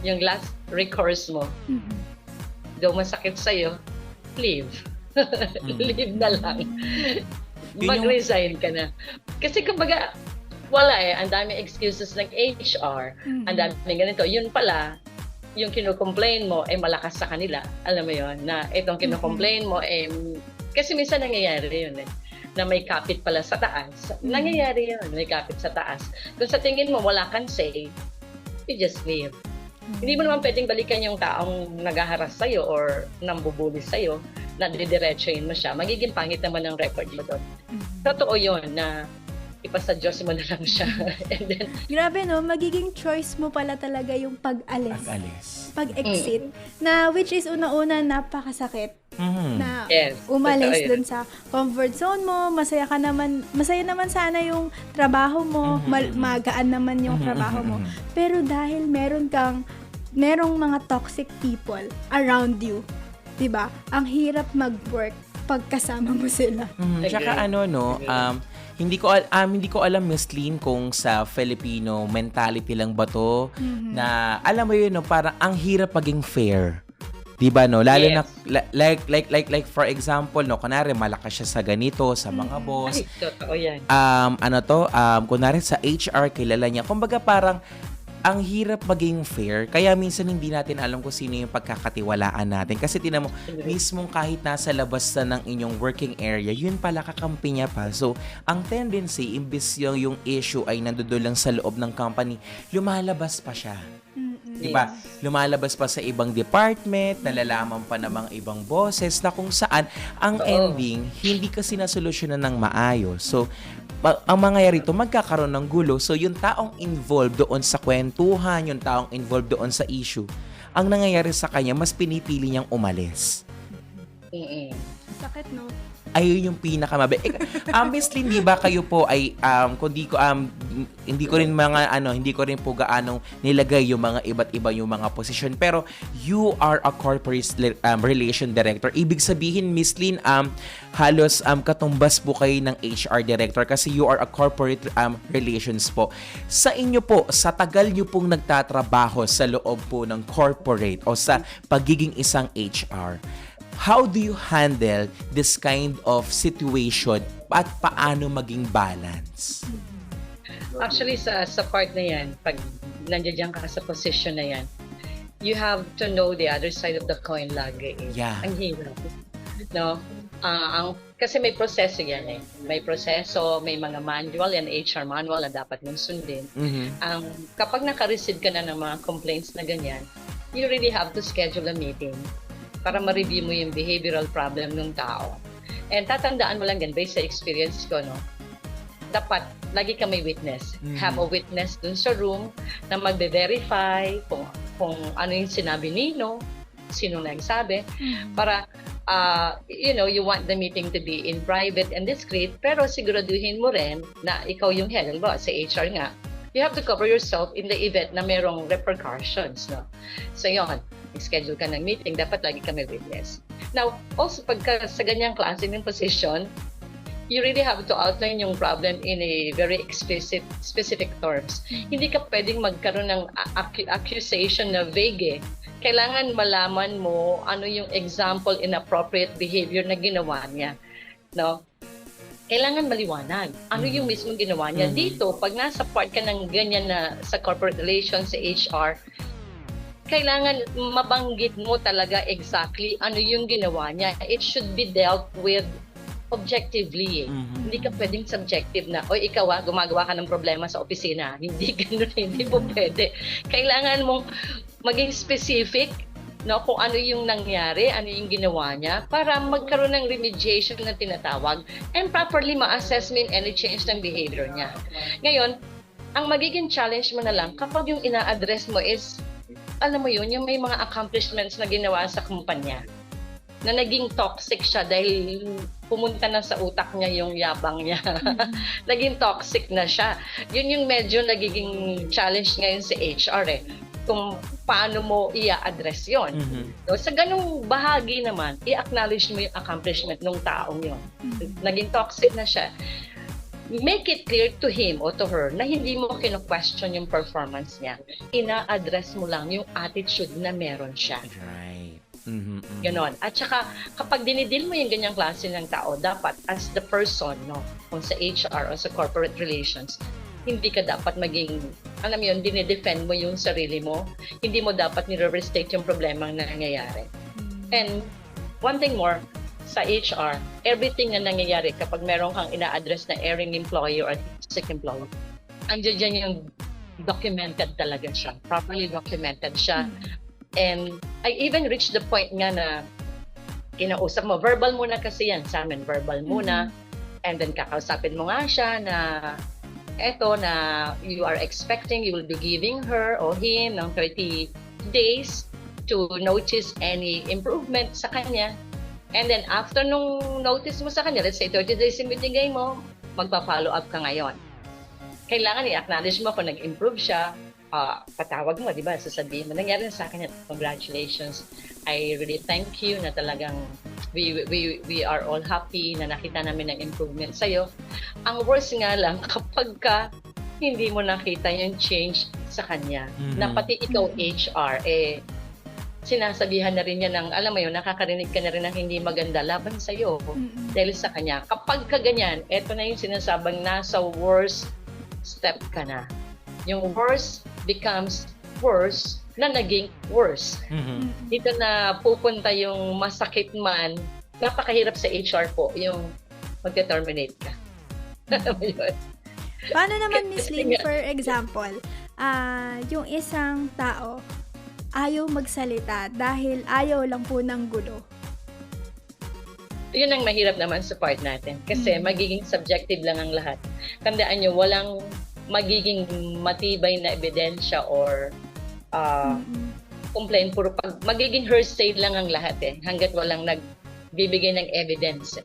yung last recourse mo. Daw masakit sa'yo, leave. Leave na lang. Mag-resign ka na. Kasi kumbaga, wala ang daming excuses ng HR, ang daming ganito. Yun pala, yung kino-complain mo ay malakas sa kanila. Alam mo yon na itong kino-complain mo kasi minsan nangyayari yun na may kapit pala sa taas. Nangyayari yun, may kapit sa taas. Kung sa tingin mo wala kang say, you just leave. Hindi mo naman pwedeng balikan yung taong naghaharas sa'yo or nambubuli sa'yo, na didiretsuhin mo siya. Magiging pangit naman ang record mo doon. Totoo yun na ipasa Diyos mo na lang siya. And then, Grabe no, magiging choice mo pala talaga yung pag-alis. Pag-exit. Na which is una-una napakasakit. Na yes, umalis totoo yun. dun sa comfort zone mo, masaya naman sana yung trabaho mo, magaan naman yung trabaho mo. Pero dahil merong mga toxic people around you, 'di ba? Ang hirap mag-work pagkasama mo sila. Tsaka hindi ko alam, Miss Lynn, kung sa Filipino mentality lang ba to na alam mo yun, no, parang ang hirap maging fair. 'Di ba no? Lalo Yes. na like for example, no, kunwari malakas siya sa ganito sa mga boss. Ay, totoo yan. Kunwari sa HR kilala niya. Kumbaga parang ang hirap maging fair, kaya minsan hindi natin alam kung sino yung pagkakatiwalaan natin. Kasi tinan mo, mismong kahit nasa labas na ng inyong working area, yun pala kakampi niya pa. So, ang tendency, imbis yung issue ay nandoon lang sa loob ng company, lumalabas pa siya. Diba? Lumalabas pa sa ibang department, nalalaman pa ng mga ibang bosses na kung saan ang ending, hindi kasi nasolusyonan ng maayos. So, ang mangyayari ito, magkakaroon ng gulo. So, yung taong involved doon sa kwentuhan, yung taong involved doon sa issue, ang nangyayari sa kanya, mas pinipili niyang umalis. Sakit, no? Ayun yung pinakamabi. Miss Lynn, di ba kayo po ay hindi ko rin po gaanong nilagay yung mga iba't iba yung mga posisyon, pero you are a corporate relation director. Ibig sabihin, Miss Lynn, halos katumbas po kayo ng HR director kasi you are a corporate relations po. Sa inyo po, sa tagal nyo pong nagtatrabaho sa loob po ng corporate o sa pagiging isang HR, how do you handle this kind of situation at paano maging balance? Actually, sa part na yan, pag nandiyan ka sa position na yan, you have to know the other side of the coin lagi. Yeah. Ang hirap. No? Kasi may proseso yan eh. May proseso, may mga manual, yan HR manual na dapat mong sundin. Kapag naka-receive ka na ng mga complaints na ganyan, you really have to schedule a meeting para ma-review mo yung behavioral problem ng tao. And tatandaan mo lang din, based sa experience ko, no, dapat lagi ka may witness. Have a witness dun sa room na magbe-verify kung ano yung sinabi nino, sino nagsabi, para you want the meeting to be in private and discreet, pero siguraduhin mo rin na ikaw yung head. Ba, sa HR nga, you have to cover yourself in the event na merong repercussions. No? So yun, schedule ka ng meeting, dapat lagi ka may witness. Now, also pagka sa ganyang klase ng position, you really have to outline yung problem in a very specific terms. Hindi ka pwedeng magkaroon ng accusation na vague. Kailangan malaman mo ano yung example inappropriate behavior na ginawa niya. No? Kailangan maliwanag. Ano yung mismong ginawa niya? Dito, pag nasa part ka ng ganyan na sa corporate relations, sa HR, kailangan mabanggit mo talaga exactly ano yung ginawa niya. It should be dealt with objectively. Hindi ka pwedeng subjective na, oy, ikaw gumagawa ka ng problema sa opisina. Hindi ganun, hindi po pwede. Kailangan mong maging specific, no, kung ano yung nangyari, ano yung ginawa niya, para magkaroon ng remediation na tinatawag and properly ma-assess mo any change ng behavior niya. Ngayon, ang magiging challenge mo na lang kapag yung ina-address mo is, alam mo yun, yung may mga accomplishments na ginawa sa kumpanya na naging toxic siya dahil pumunta na sa utak niya yung yabang niya. Naging toxic na siya. Yun yung medyo nagiging challenge ngayon sa HR eh. Kung paano mo i-address yun. So, sa ganung bahagi naman, i-acknowledge mo yung accomplishment ng taong yun. Naging toxic na siya. Make it clear to him or to her na hindi mo kino-question yung performance niya. Ina-address mo lang yung attitude na meron siya. Right. Ganon. At saka, kapag dinidil mo yung ganyang klase ng tao, dapat as the person, no, kung sa HR o sa corporate relations, hindi ka dapat maging, alam mo yun, dinidefend mo yung sarili mo. Hindi mo dapat nire-restate yung problemang nangyayari. And one thing more, sa HR, everything na nangyayari kapag meron kang ina-address na erring employee or sick employee, andiyan dyan yung documented talaga siya. Properly documented siya. And I even reached the point nga na kinausap mo, verbal muna kasi yan sa amin, verbal muna. And then kakausapin mo nga siya na eto na you are expecting, you will be giving her or him ng 30 days to notice any improvement sa kanya. And then after nung notice mo sa kanya, let's say 30 days yung binigay mo, magpa-follow up ka ngayon. Kailangan i-acknowledge mo kung nag-improve siya, patawag mo, di ba? Sasabihin mo, nangyari na sa akin, congratulations. I really thank you na talagang we are all happy na nakita namin ng improvement sa'yo. Ang worst nga lang, kapag ka hindi mo nakita yung change sa kanya, na pati ikaw HR, sinasabihan na rin niya ng, alam mo yun, nakakarinig ka na rin ng hindi maganda laban sa'yo dahil sa kanya. Kapag ka ganyan, eto na yung sinasabang nasa worst step ka na. Yung worst becomes worse na naging worse. Dito na pupunta yung masakit man, napakahirap sa HR po yung mag-terminate ka. Alam mo yun? Paano naman, Miss Lynn, for example, yung isang tao ayaw magsalita dahil ayaw lang po ng gulo? Yun ang mahirap naman sa part natin. Kasi magiging subjective lang ang lahat. Tandaan nyo, walang magiging matibay na ebidensya or complaint. Puro magiging hearsay lang ang lahat hanggat walang nagbibigay ng evidence.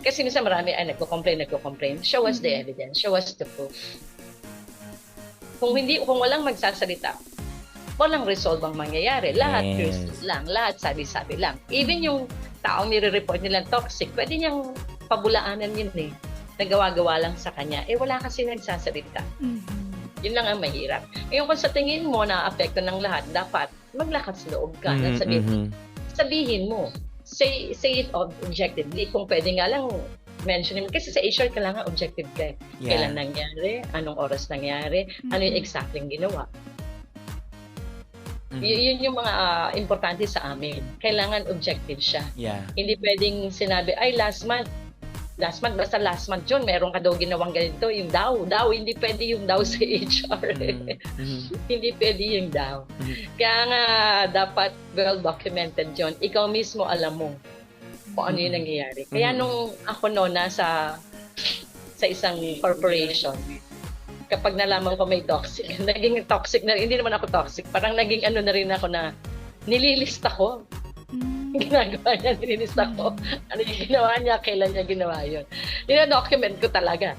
Kasi minsan marami ay nagko-complain. Show us the evidence. Show us the proof. Kung walang magsasalita, walang resolve ang mangyayari. Lahat hearsay lang. Lahat sabi-sabi lang. Even yung taong nire-report nilang toxic, pwede niyang pabulaanan yun nagawa-gawa lang sa kanya. Wala kasi nagsasalita. Yun lang ang mahirap. Ngayon kung sa tingin mo na apekto ng lahat, dapat maglakas loob ka. Sabihin mo. Say it objectively. Kung pwede nga lang mention mo. Kasi sa HR kailangan objective ka. Kailan nangyari? Anong oras nangyari? Ano yung exactly ginawa? Yun yung mga importante sa amin. Kailangan objective siya. Hindi pwedeng sinabi, ay last month, basta last month yun, meron ka daw ginawang ganito, yung daw, hindi pwede yung daw sa HR. Hindi pwede yung daw. Kaya nga, dapat well-documented yun. Ikaw mismo alam mo kung ano yung nangyayari. Kaya nung ako nasa sa isang corporation, kapag nalaman ko may toxic, naging toxic na rin. Hindi naman ako toxic. Parang naging ano na rin ako na nililista ko. Ginagawa niya, nililista ko. Ano yung ginawa niya, kailan niya ginawa yun. Document ko talaga.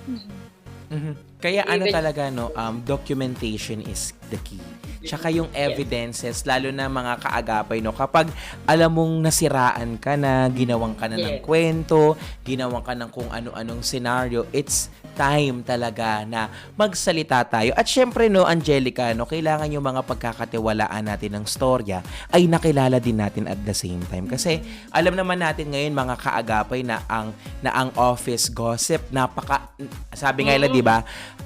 Kaya talaga, documentation is the key. Tsaka yung evidences, lalo na mga kaagapay, kapag alam mong nasiraan ka na, ginawang ka na ng kwento, ginawang ka ng kung ano-anong scenario, it's time talaga na magsalita tayo. At syempre, Angelica, kailangan yung mga pagkakatiwalaan natin ng storya ay nakilala din natin at the same time. Kasi alam naman natin ngayon, mga kaagapay, na ang office gossip, sabi nga nila, di ba,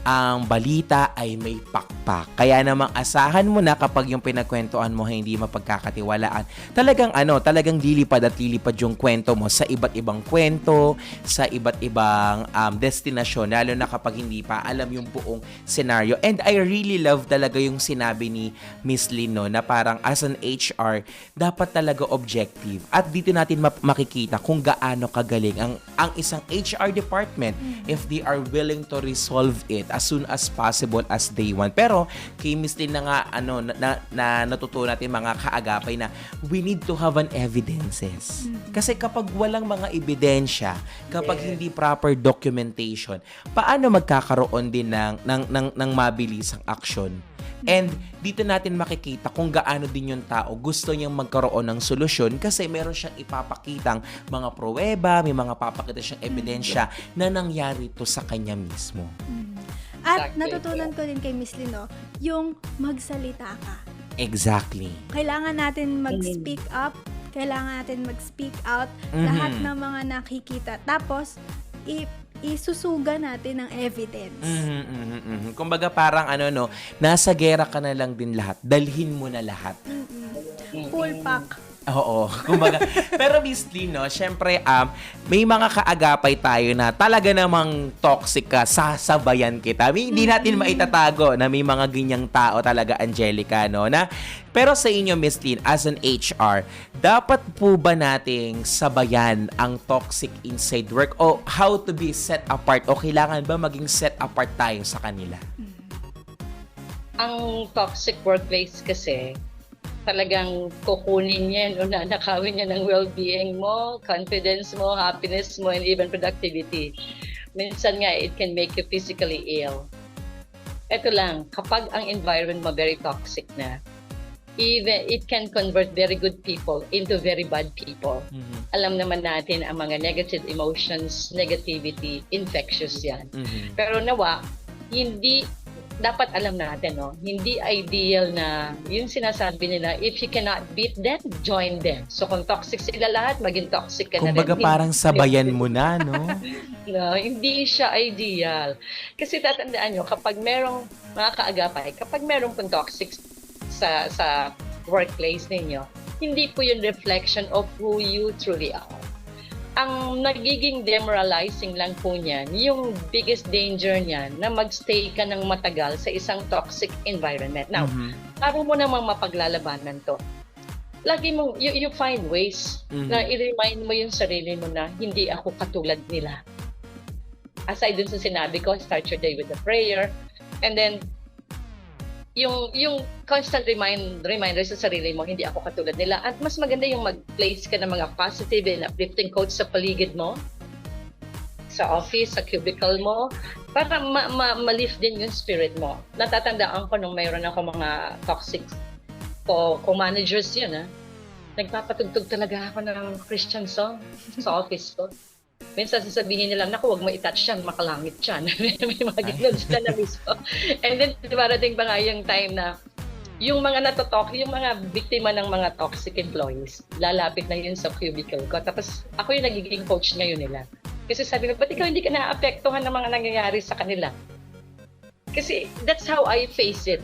ang balita ay may pakpak. Kaya namang asahan mo na kapag yung pinagkwentuhan mo ay hindi mapagkakatiwalaan. Talagang lilipad at lilipad yung kwento mo sa iba't ibang kwento, sa iba't ibang destinasyon, lalo na kapag hindi pa alam yung buong scenario. And I really love talaga yung sinabi ni Miss Lynn, na parang as an HR, dapat talaga objective. At dito natin makikita kung gaano kagaling ang isang HR department if they are willing to resolve it as soon as possible as they want. Pero kay Miss Lynn na nga na natutunan natin mga kaagapay na we need to have an evidences. Kasi kapag walang mga ebidensya, kapag hindi proper documentation, paano magkakaroon din ng mabilisang aksyon? And dito natin makikita kung gaano din yung tao gusto niyang magkaroon ng solusyon kasi meron siyang ipapakitang mga pruweba, may mga papakita siyang ebidensya na nangyari to sa kanya mismo. At natutunan ko din kay Miss Lynn, yung magsalita ka. Exactly. Kailangan natin mag-speak up, kailangan natin mag-speak out, lahat ng mga nakikita. Tapos, isusuga natin ng evidence. Kumbaga parang nasa gera ka na lang din lahat. Dalhin mo na lahat. Full pack. Oo. Kumbaga, pero Miss Lynn, syempre, may mga kaagapay tayo na talaga namang toxic ka, sasabayan kita. Hindi natin maitatago na may mga ganyang tao talaga, Angelica, pero sa inyo, Miss Lynn, as an HR, dapat po ba nating sabayan ang toxic inside work o how to be set apart o kailangan ba maging set apart tayo sa kanila? Ang toxic workplace kasi, talagang kukunin yan o nanakawin yan ng well-being mo, confidence mo, happiness mo, and even productivity. Minsan nga, it can make you physically ill. Ito lang, kapag ang environment mo very toxic na, even it can convert very good people into very bad people. Alam naman natin ang mga negative emotions, negativity, infectious yan. Pero nawa, hindi dapat alam natin, no? Hindi ideal na yung sinasabi nila, if you cannot beat them, join them. So kung toxic sila lahat, maging toxic ka na rin. Kumbaga parang sabayan mo na, no? No, hindi siya ideal. Kasi tatandaan nyo, kapag merong mga kaagapay, kapag merong pong toxic sa workplace ninyo, hindi po yung reflection of who you truly are. Ang nagiging demoralizing lang po niyan, yung biggest danger niyan na magstay ka ng matagal sa isang toxic environment. Now, paano mo namang mapaglalabanan to? Lagi mong, you find ways na i-remind mo yung sarili mo na hindi ako katulad nila. Aside dun sa sinabi ko, start your day with a prayer, and then yung constant reminder sa sarili mo, hindi ako katulad nila. At mas maganda yung mag-place ka ng mga positive and uplifting quotes sa paligid mo, sa office, sa cubicle mo, para ma-lift din yung spirit mo. Natatandaan ko nung mayroon ako mga toxic co-managers yun, nagpapatugtog talaga ako ng Christian song sa office ko. Minsan sasabihin nila, naku, huwag mo i-touch yan, makalangit yan. May mga ganun sila na mismo. And then, parating pa nga yung time na yung mga natotok, yung mga biktima ng mga toxic employees, lalapit na yun sa cubicle ko. Tapos, ako yung nagiging coach ngayon nila. Kasi sabi ko, ba't ikaw hindi ka naapektuhan ng mga nangyayari sa kanila? Kasi that's how I face it.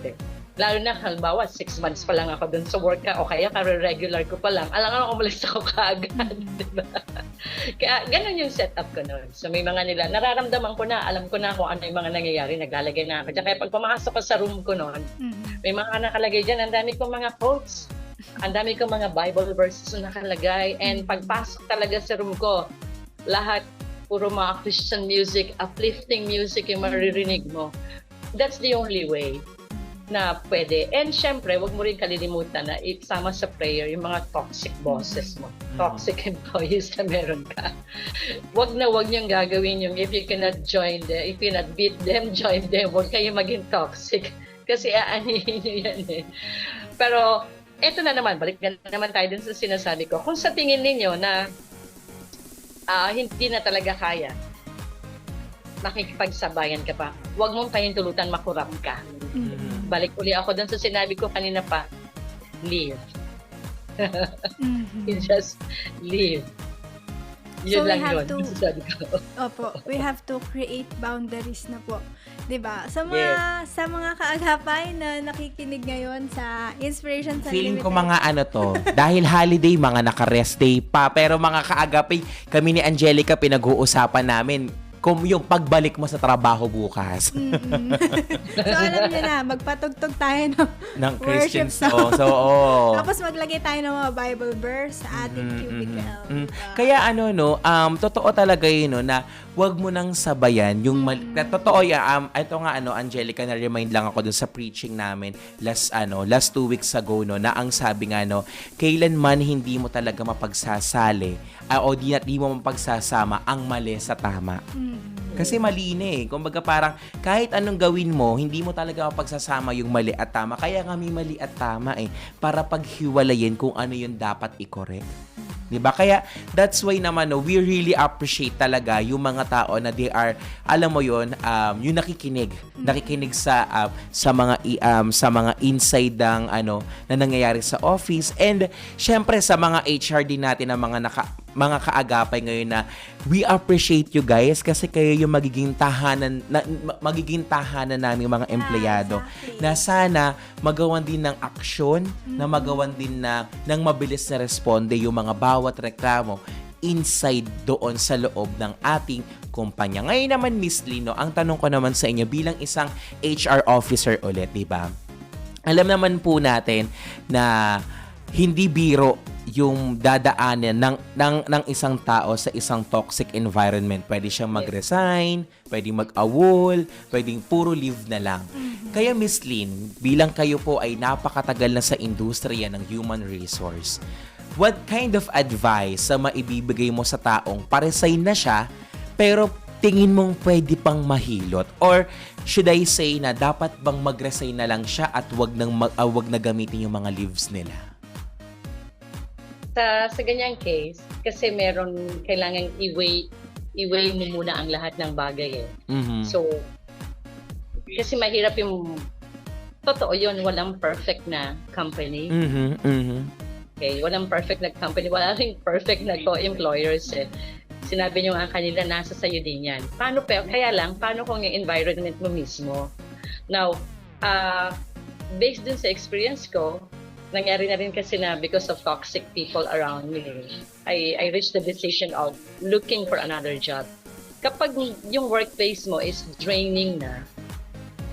Lalo na, halimbawa, 6 months pa lang ako dun sa work ka, o kaya regular ko pa lang. Alam nga, umalis ako kaagad, diba? Kaya, ganun yung setup ko noon. So, may mga nila, nararamdaman ko na, alam ko na kung ano yung mga nangyayari, naglalagay na ako dyan. Kaya pag pumasok ko sa room ko noon, may mga nakalagay dyan, ang dami kong mga quotes, ang dami kong mga Bible verses na nakalagay, and pagpasok talaga sa room ko, lahat, puro mga Christian music, uplifting music yung maririnig mo. That's the only way na pwede. And syempre, wag mo rin kalilimutan na isama sa prayer yung mga toxic bosses mo, toxic employees na meron ka. Wag niyang gagawin yung if you cannot join them, if you cannot beat them, join them. Wag kayo maging toxic. Kasi aanihin nyo yan eh. Pero, eto na naman, balik na naman tayo dun sa sinasabi ko. Kung sa tingin ninyo na hindi na talaga kaya, makikipagsabayan ka pa, wag mong pahintulutan makurap ka. Balik uli ako dun sa sinabi ko kanina pa, leave. You just leave. Yun So, lang yun. Sasabi ko. Opo, we have to create boundaries na po. 'Di ba? Sa mga kaagapay na nakikinig ngayon sa Inspiration Unlimited. Feeling ko mga dahil holiday, mga naka-rest day pa. Pero mga kaagapay, kami ni Angelica pinag-uusapan namin kung yung pagbalik mo sa trabaho bukas. So, alam niyo na, magpatugtog tayo ng Christian worship song. So, Tapos maglagay tayo ng mga Bible verse sa ating cubicle. Kaya totoo talaga yun, na wag mo nang sabayan yung totoo yan. Ito nga Angelica, na remind lang ako dun sa preaching namin last 2 weeks ago, na ang sabi nga kailanman hindi mo talaga mapagsasali o di mo mapagsasama ang mali sa tama. Kasi mali na eh. Kumbaga parang kahit anong gawin mo, hindi mo talaga mapagsasama yung mali at tama. Kaya nga may mali at tama eh. Para paghiwalayin kung ano yung dapat i-correct. Diba? Kaya that's why naman we really appreciate talaga yung mga tao na they are, alam mo yun, yung nakikinig sa mga inside ng na nangyayari sa office, and syempre sa mga HR din natin na mga kaagapay ngayon, na we appreciate you guys kasi kayo yung magiging tahanan namin mga empleyado, na sana magawan din ng aksyon, na magawan din ng mabilis na responde yung mga bawat reklamo inside doon sa loob ng ating kumpanya. Ngayon naman, Miss Lino, ang tanong ko naman sa inyo bilang isang HR officer ulit, di ba? Alam naman po natin na hindi biro yung dadaanan ng isang tao sa isang toxic environment. Pwede siyang mag-resign, pwedeng mag-awol, pwedeng puro leave na lang. Kaya Miss Lynn, bilang kayo po ay napakatagal na sa industriya ng human resource, what kind of advice sa maibibigay mo sa taong paresign na siya, pero tingin mong pwede pang mahilot? Or should I say na dapat bang mag-resign na lang siya at wag na gamitin yung mga leaves nila? Sa ganyang case, kasi kailangan i-weigh mo muna ang lahat ng bagay eh. So, kasi mahirap yung, totoo yun, walang perfect na company. Okay, walang perfect na company, wala ring perfect na co-employers eh. Sinabi nyo nga kanila, nasa sayo din yan. Kaya lang, paano kung yung environment mo mismo? Now, based dun sa experience ko, nangyari na rin kasi na because of toxic people around me, I reached the decision of looking for another job. Kapag yung workplace mo is draining na,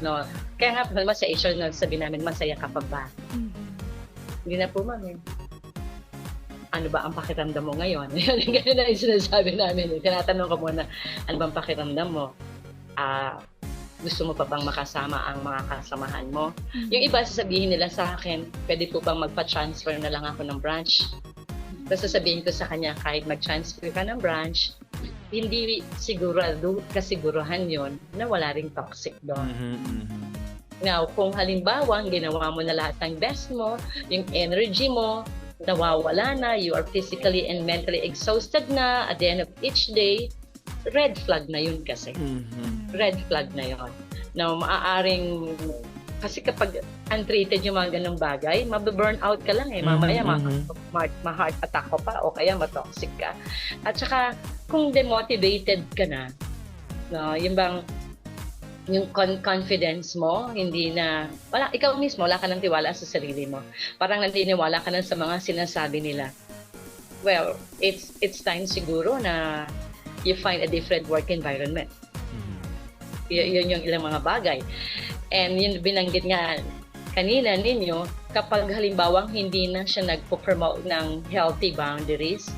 no, kaya nga naman sa HR na sabi namin, masaya ka pa ba? Hindi na po, ma'am. Ano ba ang pakiramdam mo ngayon? Ganyan na yung sinasabi namin. Tinatanong ko muna, ano bang pakiramdam mo? Gusto mo pa bang makasama ang mga kasamahan mo? Yung iba sasabihin nila sa akin, pwede po bang magpa-transfer na lang ako ng branch? Tapos sasabihin ko sa kanya, kahit mag-transfer ka ng branch, hindi kasiguruhan yon na wala ring toxic doon. Now, kung halimbawa, ginawa mo na lahat ng best mo, yung energy mo, nawawala na, you are physically and mentally exhausted na at the end of each day, red flag na yun kasi. Red flag na yun. Now, maaaring, kasi kapag untreated yung mga ganong bagay, mababurn out ka lang eh. Mamaya, ma-heart attack ko pa o kaya ma-toxic ka. At saka, kung demotivated ka na, no, yung confidence mo, hindi na, ikaw mismo, wala ka ng tiwala sa sarili mo. Parang naniniwala ka na sa mga sinasabi nila. Well, it's time siguro na you find a different work environment. Yun yung ilang mga bagay. And yun binanggit nga kanina ninyo, kapag halimbawang hindi na siya nagpo-promote ng healthy boundaries,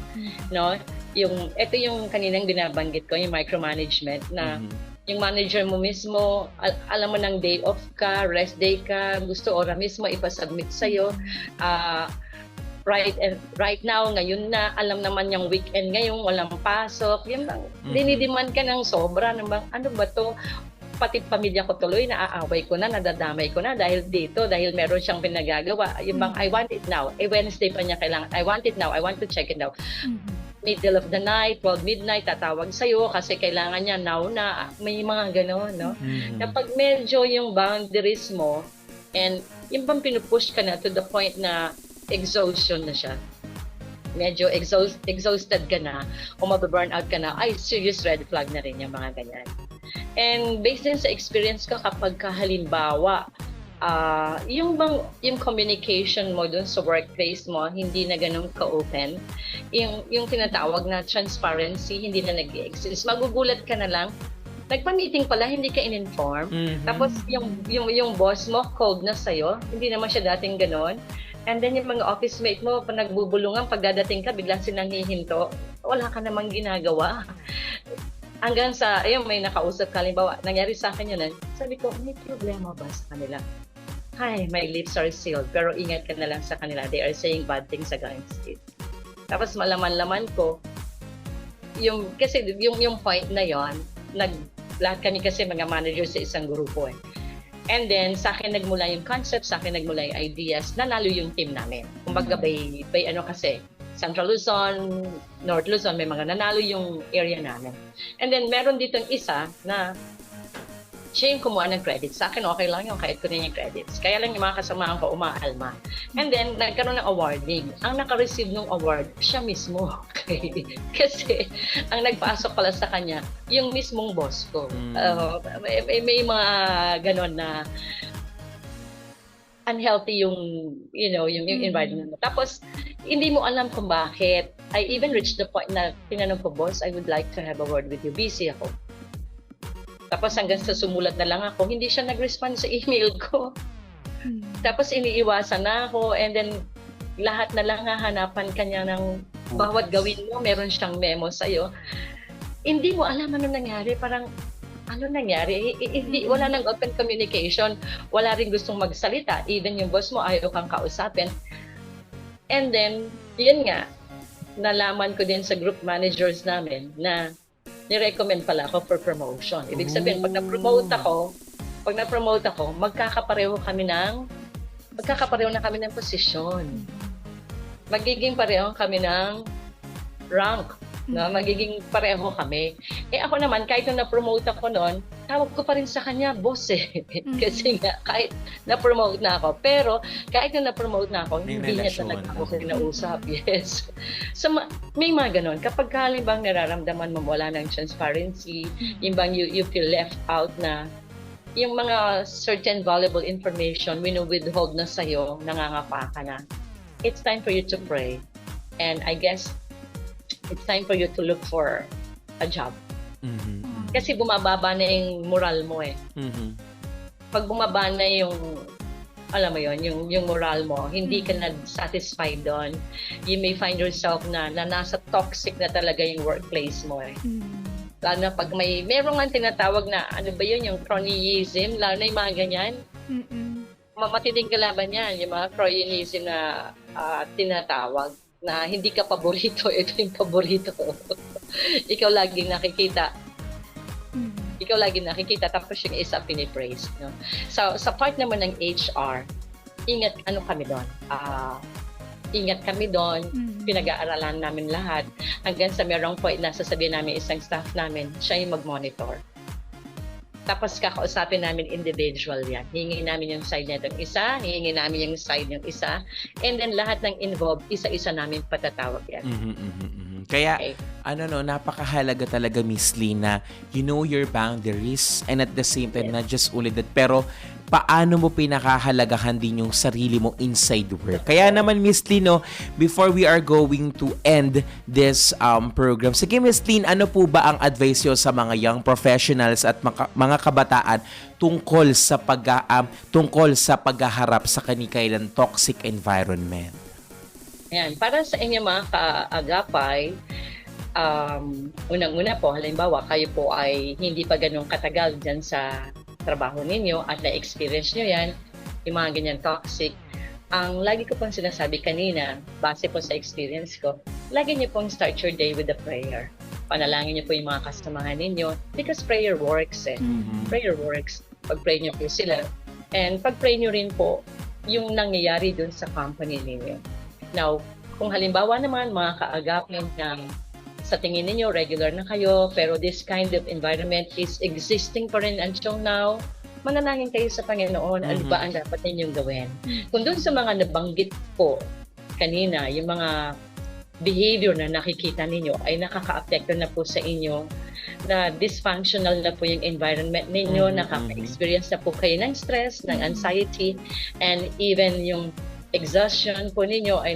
no? Ito yung kaninang binabanggit ko, yung micromanagement na yung manager mo mismo, alam mo ng day off ka, rest day ka, gusto ora mismo ipasubmit sa'yo. Right now, ngayon na, alam naman yung weekend ngayon, walang pasok. Yung bang, dinidiman ka ng sobra. Ano ba to? Pati pamilya ko tuloy, naaaway ko na, nadadamay ko na dahil dito, dahil meron siyang pinagagawa. Yung bang, I want it now. Wednesday pa niya kailangan. I want it now. I want to check it now. Middle of the night, 12 midnight, tatawag sa'yo kasi kailangan niya now na. May mga gano'n, no? Kapag medyo yung boundaries mo and yung bang pinupush ka na to the point na exhaustion na siya. Medyo exhausted ka na o mababurn out ka na, ay serious red flag na rin yung mga ganyan. And based din sa experience ko, kapag halimbawa, yung communication mo dun sa workplace mo, hindi na ganun ka-open, yung tinatawag na transparency, hindi na nag-exist. Magugulat ka na lang, nagpa-meeting pala, hindi ka in-inform. Tapos yung boss mo, cold na sa'yo, hindi naman siya dating ganun. And then yung mga office mate mo, pag nagbubulungan, pag dadating ka, biglang silang hihinto, wala ka namang ginagawa. Hanggang sa, ayun, may nakausap ka, halimbawa, nangyari sa akin yun, sabi ko, may problema ba sa kanila? Hi, my lips are sealed, pero ingat ka na lang sa kanila. They are saying bad things against it. Tapos malaman-laman ko, kasi yung point na yon, lahat kami kasi mga managers sa isang grupo eh. And then, sa akin nagmula yung concept, sa akin nagmula yung ideas, nanalo yung team namin. Kumbaga, by ano kasi, Central Luzon, North Luzon, may mga nanalo yung area namin. And then, meron ditong isa na siya yung kumuha ng credits. Sa akin, okay lang yung kahit kunin yung credits. Kaya lang yung mga kasamahan ko umaalma. And then, nagkaroon ng awarding. Ang naka-receive ng award, siya mismo. Kasi, ang nagpasok pala sa kanya, yung mismong boss ko. May mga ganon na unhealthy yung, yung environment mo. Tapos, hindi mo alam kung bakit. I even reached the point na tinanong ko, boss, I would like to have a word with you. Busy ako. Tapos hanggang sa sumulat na lang ako, hindi siya nag-respond sa email ko. Tapos iniiwasan na ako, and then lahat na lang hahanapan kanya ng bawat gawin mo, meron siyang memo sa'yo. Hindi mo alam ano nangyari, parang ano nangyari? Wala nang open communication, wala rin gustong magsalita, even yung boss mo ayaw kang kausapin. And then, yun nga, nalaman ko din sa group managers namin na ni-recommend pala ako for promotion. Ibig sabihin, pag na-promote ako, magkakapareho na kami ng posisyon. Magiging pareho kami ng rank. No? Magiging pareho kami. Ako naman, kahit nung na-promote ako noon, tawag ko pa rin sa kanya, boss eh. Kasi nga, kahit na-promote na ako. Pero, kahit na na-promote na ako, May hindi niya relasyon. talaga ako kinausap. Yes. So, may mga ganon. Kapag halimbawa nararamdaman mo wala ng transparency, yung bang you feel left out na, yung mga certain valuable information, withhold na sa'yo, nangangapa ka na. It's time for you to pray. And I guess, it's time for you to look for a job. Kasi bumababa na yung moral mo eh. Pag bumaba na yung, alam mo yon, yung moral mo, hindi ka na satisfied doon. You may find yourself na nasa toxic na talaga yung workplace mo eh. Lalo na pag meron nga tinatawag na, ano ba yun, yung cronyism, lalo na yung mga ganyan. Matinding kalaban yan, yung mga cronyism na tinatawag na hindi ka paborito, ito yung paborito. Ikaw laging nakikita. Ikaw laging nakikita, tapos yung isa pinipraise. No? So, sa part naman ng HR, ingat kami doon. Ingat kami doon, pinag-aaralan namin lahat. Hanggang sa merong point na sasabihin namin isang staff namin, siya yung mag-monitor. Tapos kakausapin namin individual yan. Hihingi namin yung side nitong isa, hihingi namin yung side ng isa, and then lahat ng involved, isa-isa namin patatawag yan. Kaya, Okay. napakahalaga talaga, Miss Lynn, na you know your boundaries and at the same time, not just only that, pero paano mo pinakahalagahan din yung sarili mo inside work. Kaya naman, Miss Lynn, before we are going to end this program, sige, Miss Lynn, ano po ba ang advice nyo sa mga young professionals at mga kabataan tungkol sa paghaharap sa kanikailang toxic environment? Ayan, para sa inyo mga kaagapay, unang-una po, halimbawa, kayo po ay hindi pa ganun katagal dyan sa trabaho ninyo at na-experience nyo yan, yung mga ganyan toxic. Ang lagi ko pong sinasabi kanina, base po sa experience ko, lagi nyo pong start your day with a prayer. Panalangin nyo po yung mga kasamahan ninyo because prayer works eh. Prayer works. Pag-pray nyo po sila. And pag-pray nyo rin po yung nangyayari dun sa company ninyo. Now, kung halimbawa naman mga kaagapin ng sa tingin ninyo regular na kayo pero this kind of environment is existing pa rin until now, manalangin kayo sa Panginoon, ano ba ang dapat ninyong gawin? Kung doon sa mga nabanggit po kanina, yung mga behavior na nakikita ninyo ay nakaka-apekto na po sa inyo, na dysfunctional na po yung environment ninyo, nakaka-experience na po kayo ng stress, ng anxiety, and even yung exhaustion po ninyo ay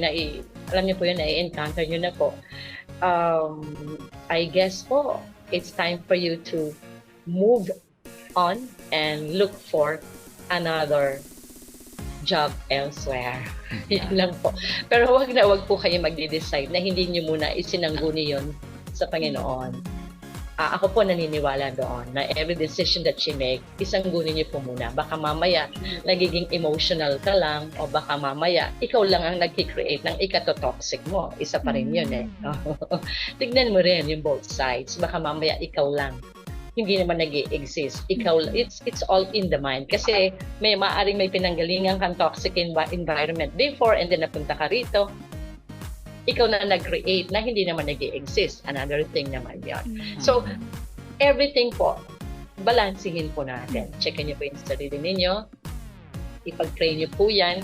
alam niyo po yun, nai-encounter nyo na po. I guess po, it's time for you to move on and look for another job elsewhere. Yan lang po. Pero wag po kayo magde-decide na hindi nyo muna isinangguni yun sa Panginoon. Ako po naniniwala doon na every decision that you make, isangguni niyo po muna. Baka mamaya nagiging emotional ka lang o baka mamaya ikaw lang ang nag-create ng ikato-toxic mo. Isa pa rin yun eh. Tignan mo rin yung both sides. Baka mamaya ikaw lang. Hindi naman nag-i-exist. Ikaw, it's all in the mind. Kasi maaaring may pinanggalingan kang toxic environment before and then napunta ka rito. Ikaw na nag-create na hindi naman nag-i-exist. Another thing naman yan. So, everything po, balansihin po natin. Checkin niyo po yung sarili ninyo. Ipag-pray niyo po yan.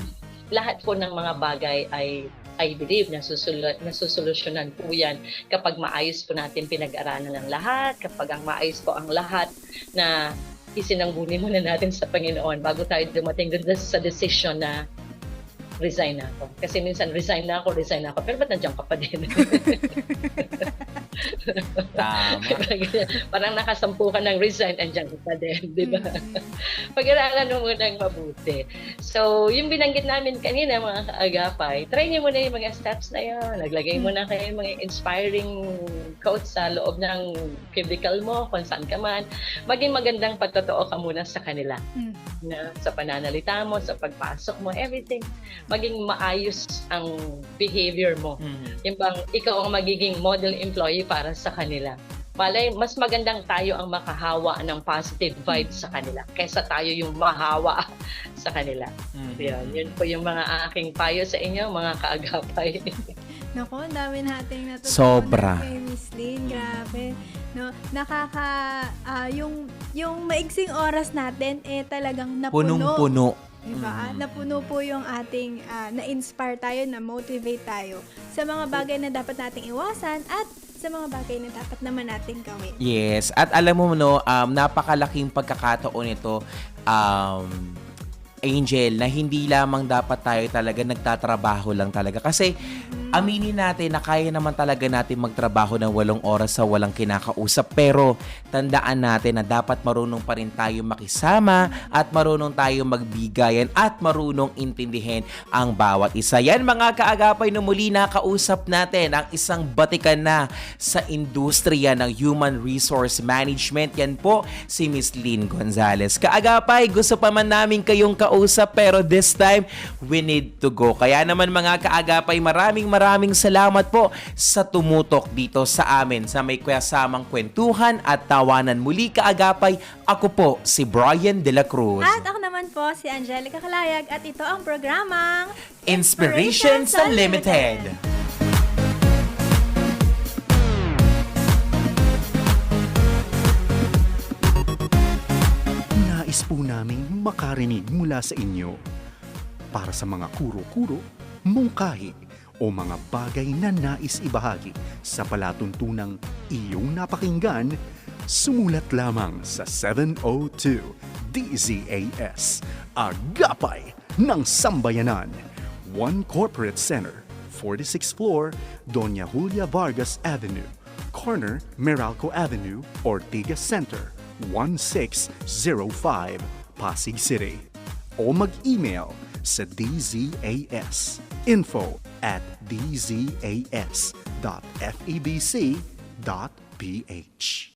Lahat po ng mga bagay ay I believe nasusolusyonan po yan kapag maayos po natin pinag-aralan ng lahat, kapag ang maayos po ang lahat na isinangguni muna natin sa Panginoon bago tayo dumating dun sa decision na resign na ako. Kasi minsan resign na ako, pero ba't nandiyan ka pa din? Tama. Parang nakasampu ka ng resign, andyan ka pa din, di ba? Pag-aralan mo muna ng mabuti. So, yung binanggit namin kanina, mga kaagapay, try niyo muna yung mga steps na yun. Naglagay muna kayo yung mga inspiring quotes sa loob ng cubicle mo, kung saan ka man. Maging magandang pagtotoo ka muna sa kanila. Na, sa pananalita mo, sa pagpasok mo, everything. Maging maayos ang behavior mo. Yung bang ikaw ang magiging model employee para sa kanila. Malay, mas magandang tayo ang makahawa ng positive vibes sa kanila kaysa tayo yung mahawa sa kanila. Yun po yung mga aking payo sa inyo, mga kaagapay. Naku, ang dami nating natutunan Sobra. kay Miss Lynn. Grabe. no? Yung maigsing oras natin talagang napuno. Punong-puno. Diba? Napuno po yung ating na-inspire tayo, na-motivate tayo sa mga bagay na dapat nating iwasan at sa mga bagay na dapat naman nating gawin. Yes. At alam mo, no, napakalaking pagkakataon ito, Angel, na hindi lamang dapat tayo talaga nagtatrabaho lang talaga. Kasi aminin natin na kaya naman talaga natin magtrabaho ng 8 oras sa walang kinakausap. Pero tandaan natin na dapat marunong pa rin tayo makisama at marunong tayo magbigayan at marunong intindihin ang bawat isa. Yan mga kaagapay, no, muli nakausap natin ang isang batikan na sa industriya ng human resource management. Yan po si Miss Lynn Gonzalez. Kaagapay, gusto pa man namin kayong kausap pero this time we need to go. Kaya naman mga kaagapay, maraming salamat po sa tumutok dito sa amin sa may kasamang kwentuhan at tawanan. Muli kaagapay, ako po si Brian De La Cruz. At ako naman po si Angelica Calayag at ito ang programang Inspirations Unlimited. Nais po naming makarinig mula sa inyo. Para sa mga kuro-kuro, mungkahi, o mga bagay na nais ibahagi sa palatuntunang iyong napakinggan, sumulat lamang sa 702 DZAS, Agapay ng Sambayanan. 1 Corporate Center, 46th floor, Doña Julia Vargas Avenue, corner Meralco Avenue, Ortigas Center, 1605, Pasig City. O mag-email sa dzas@dzas.febc.ph.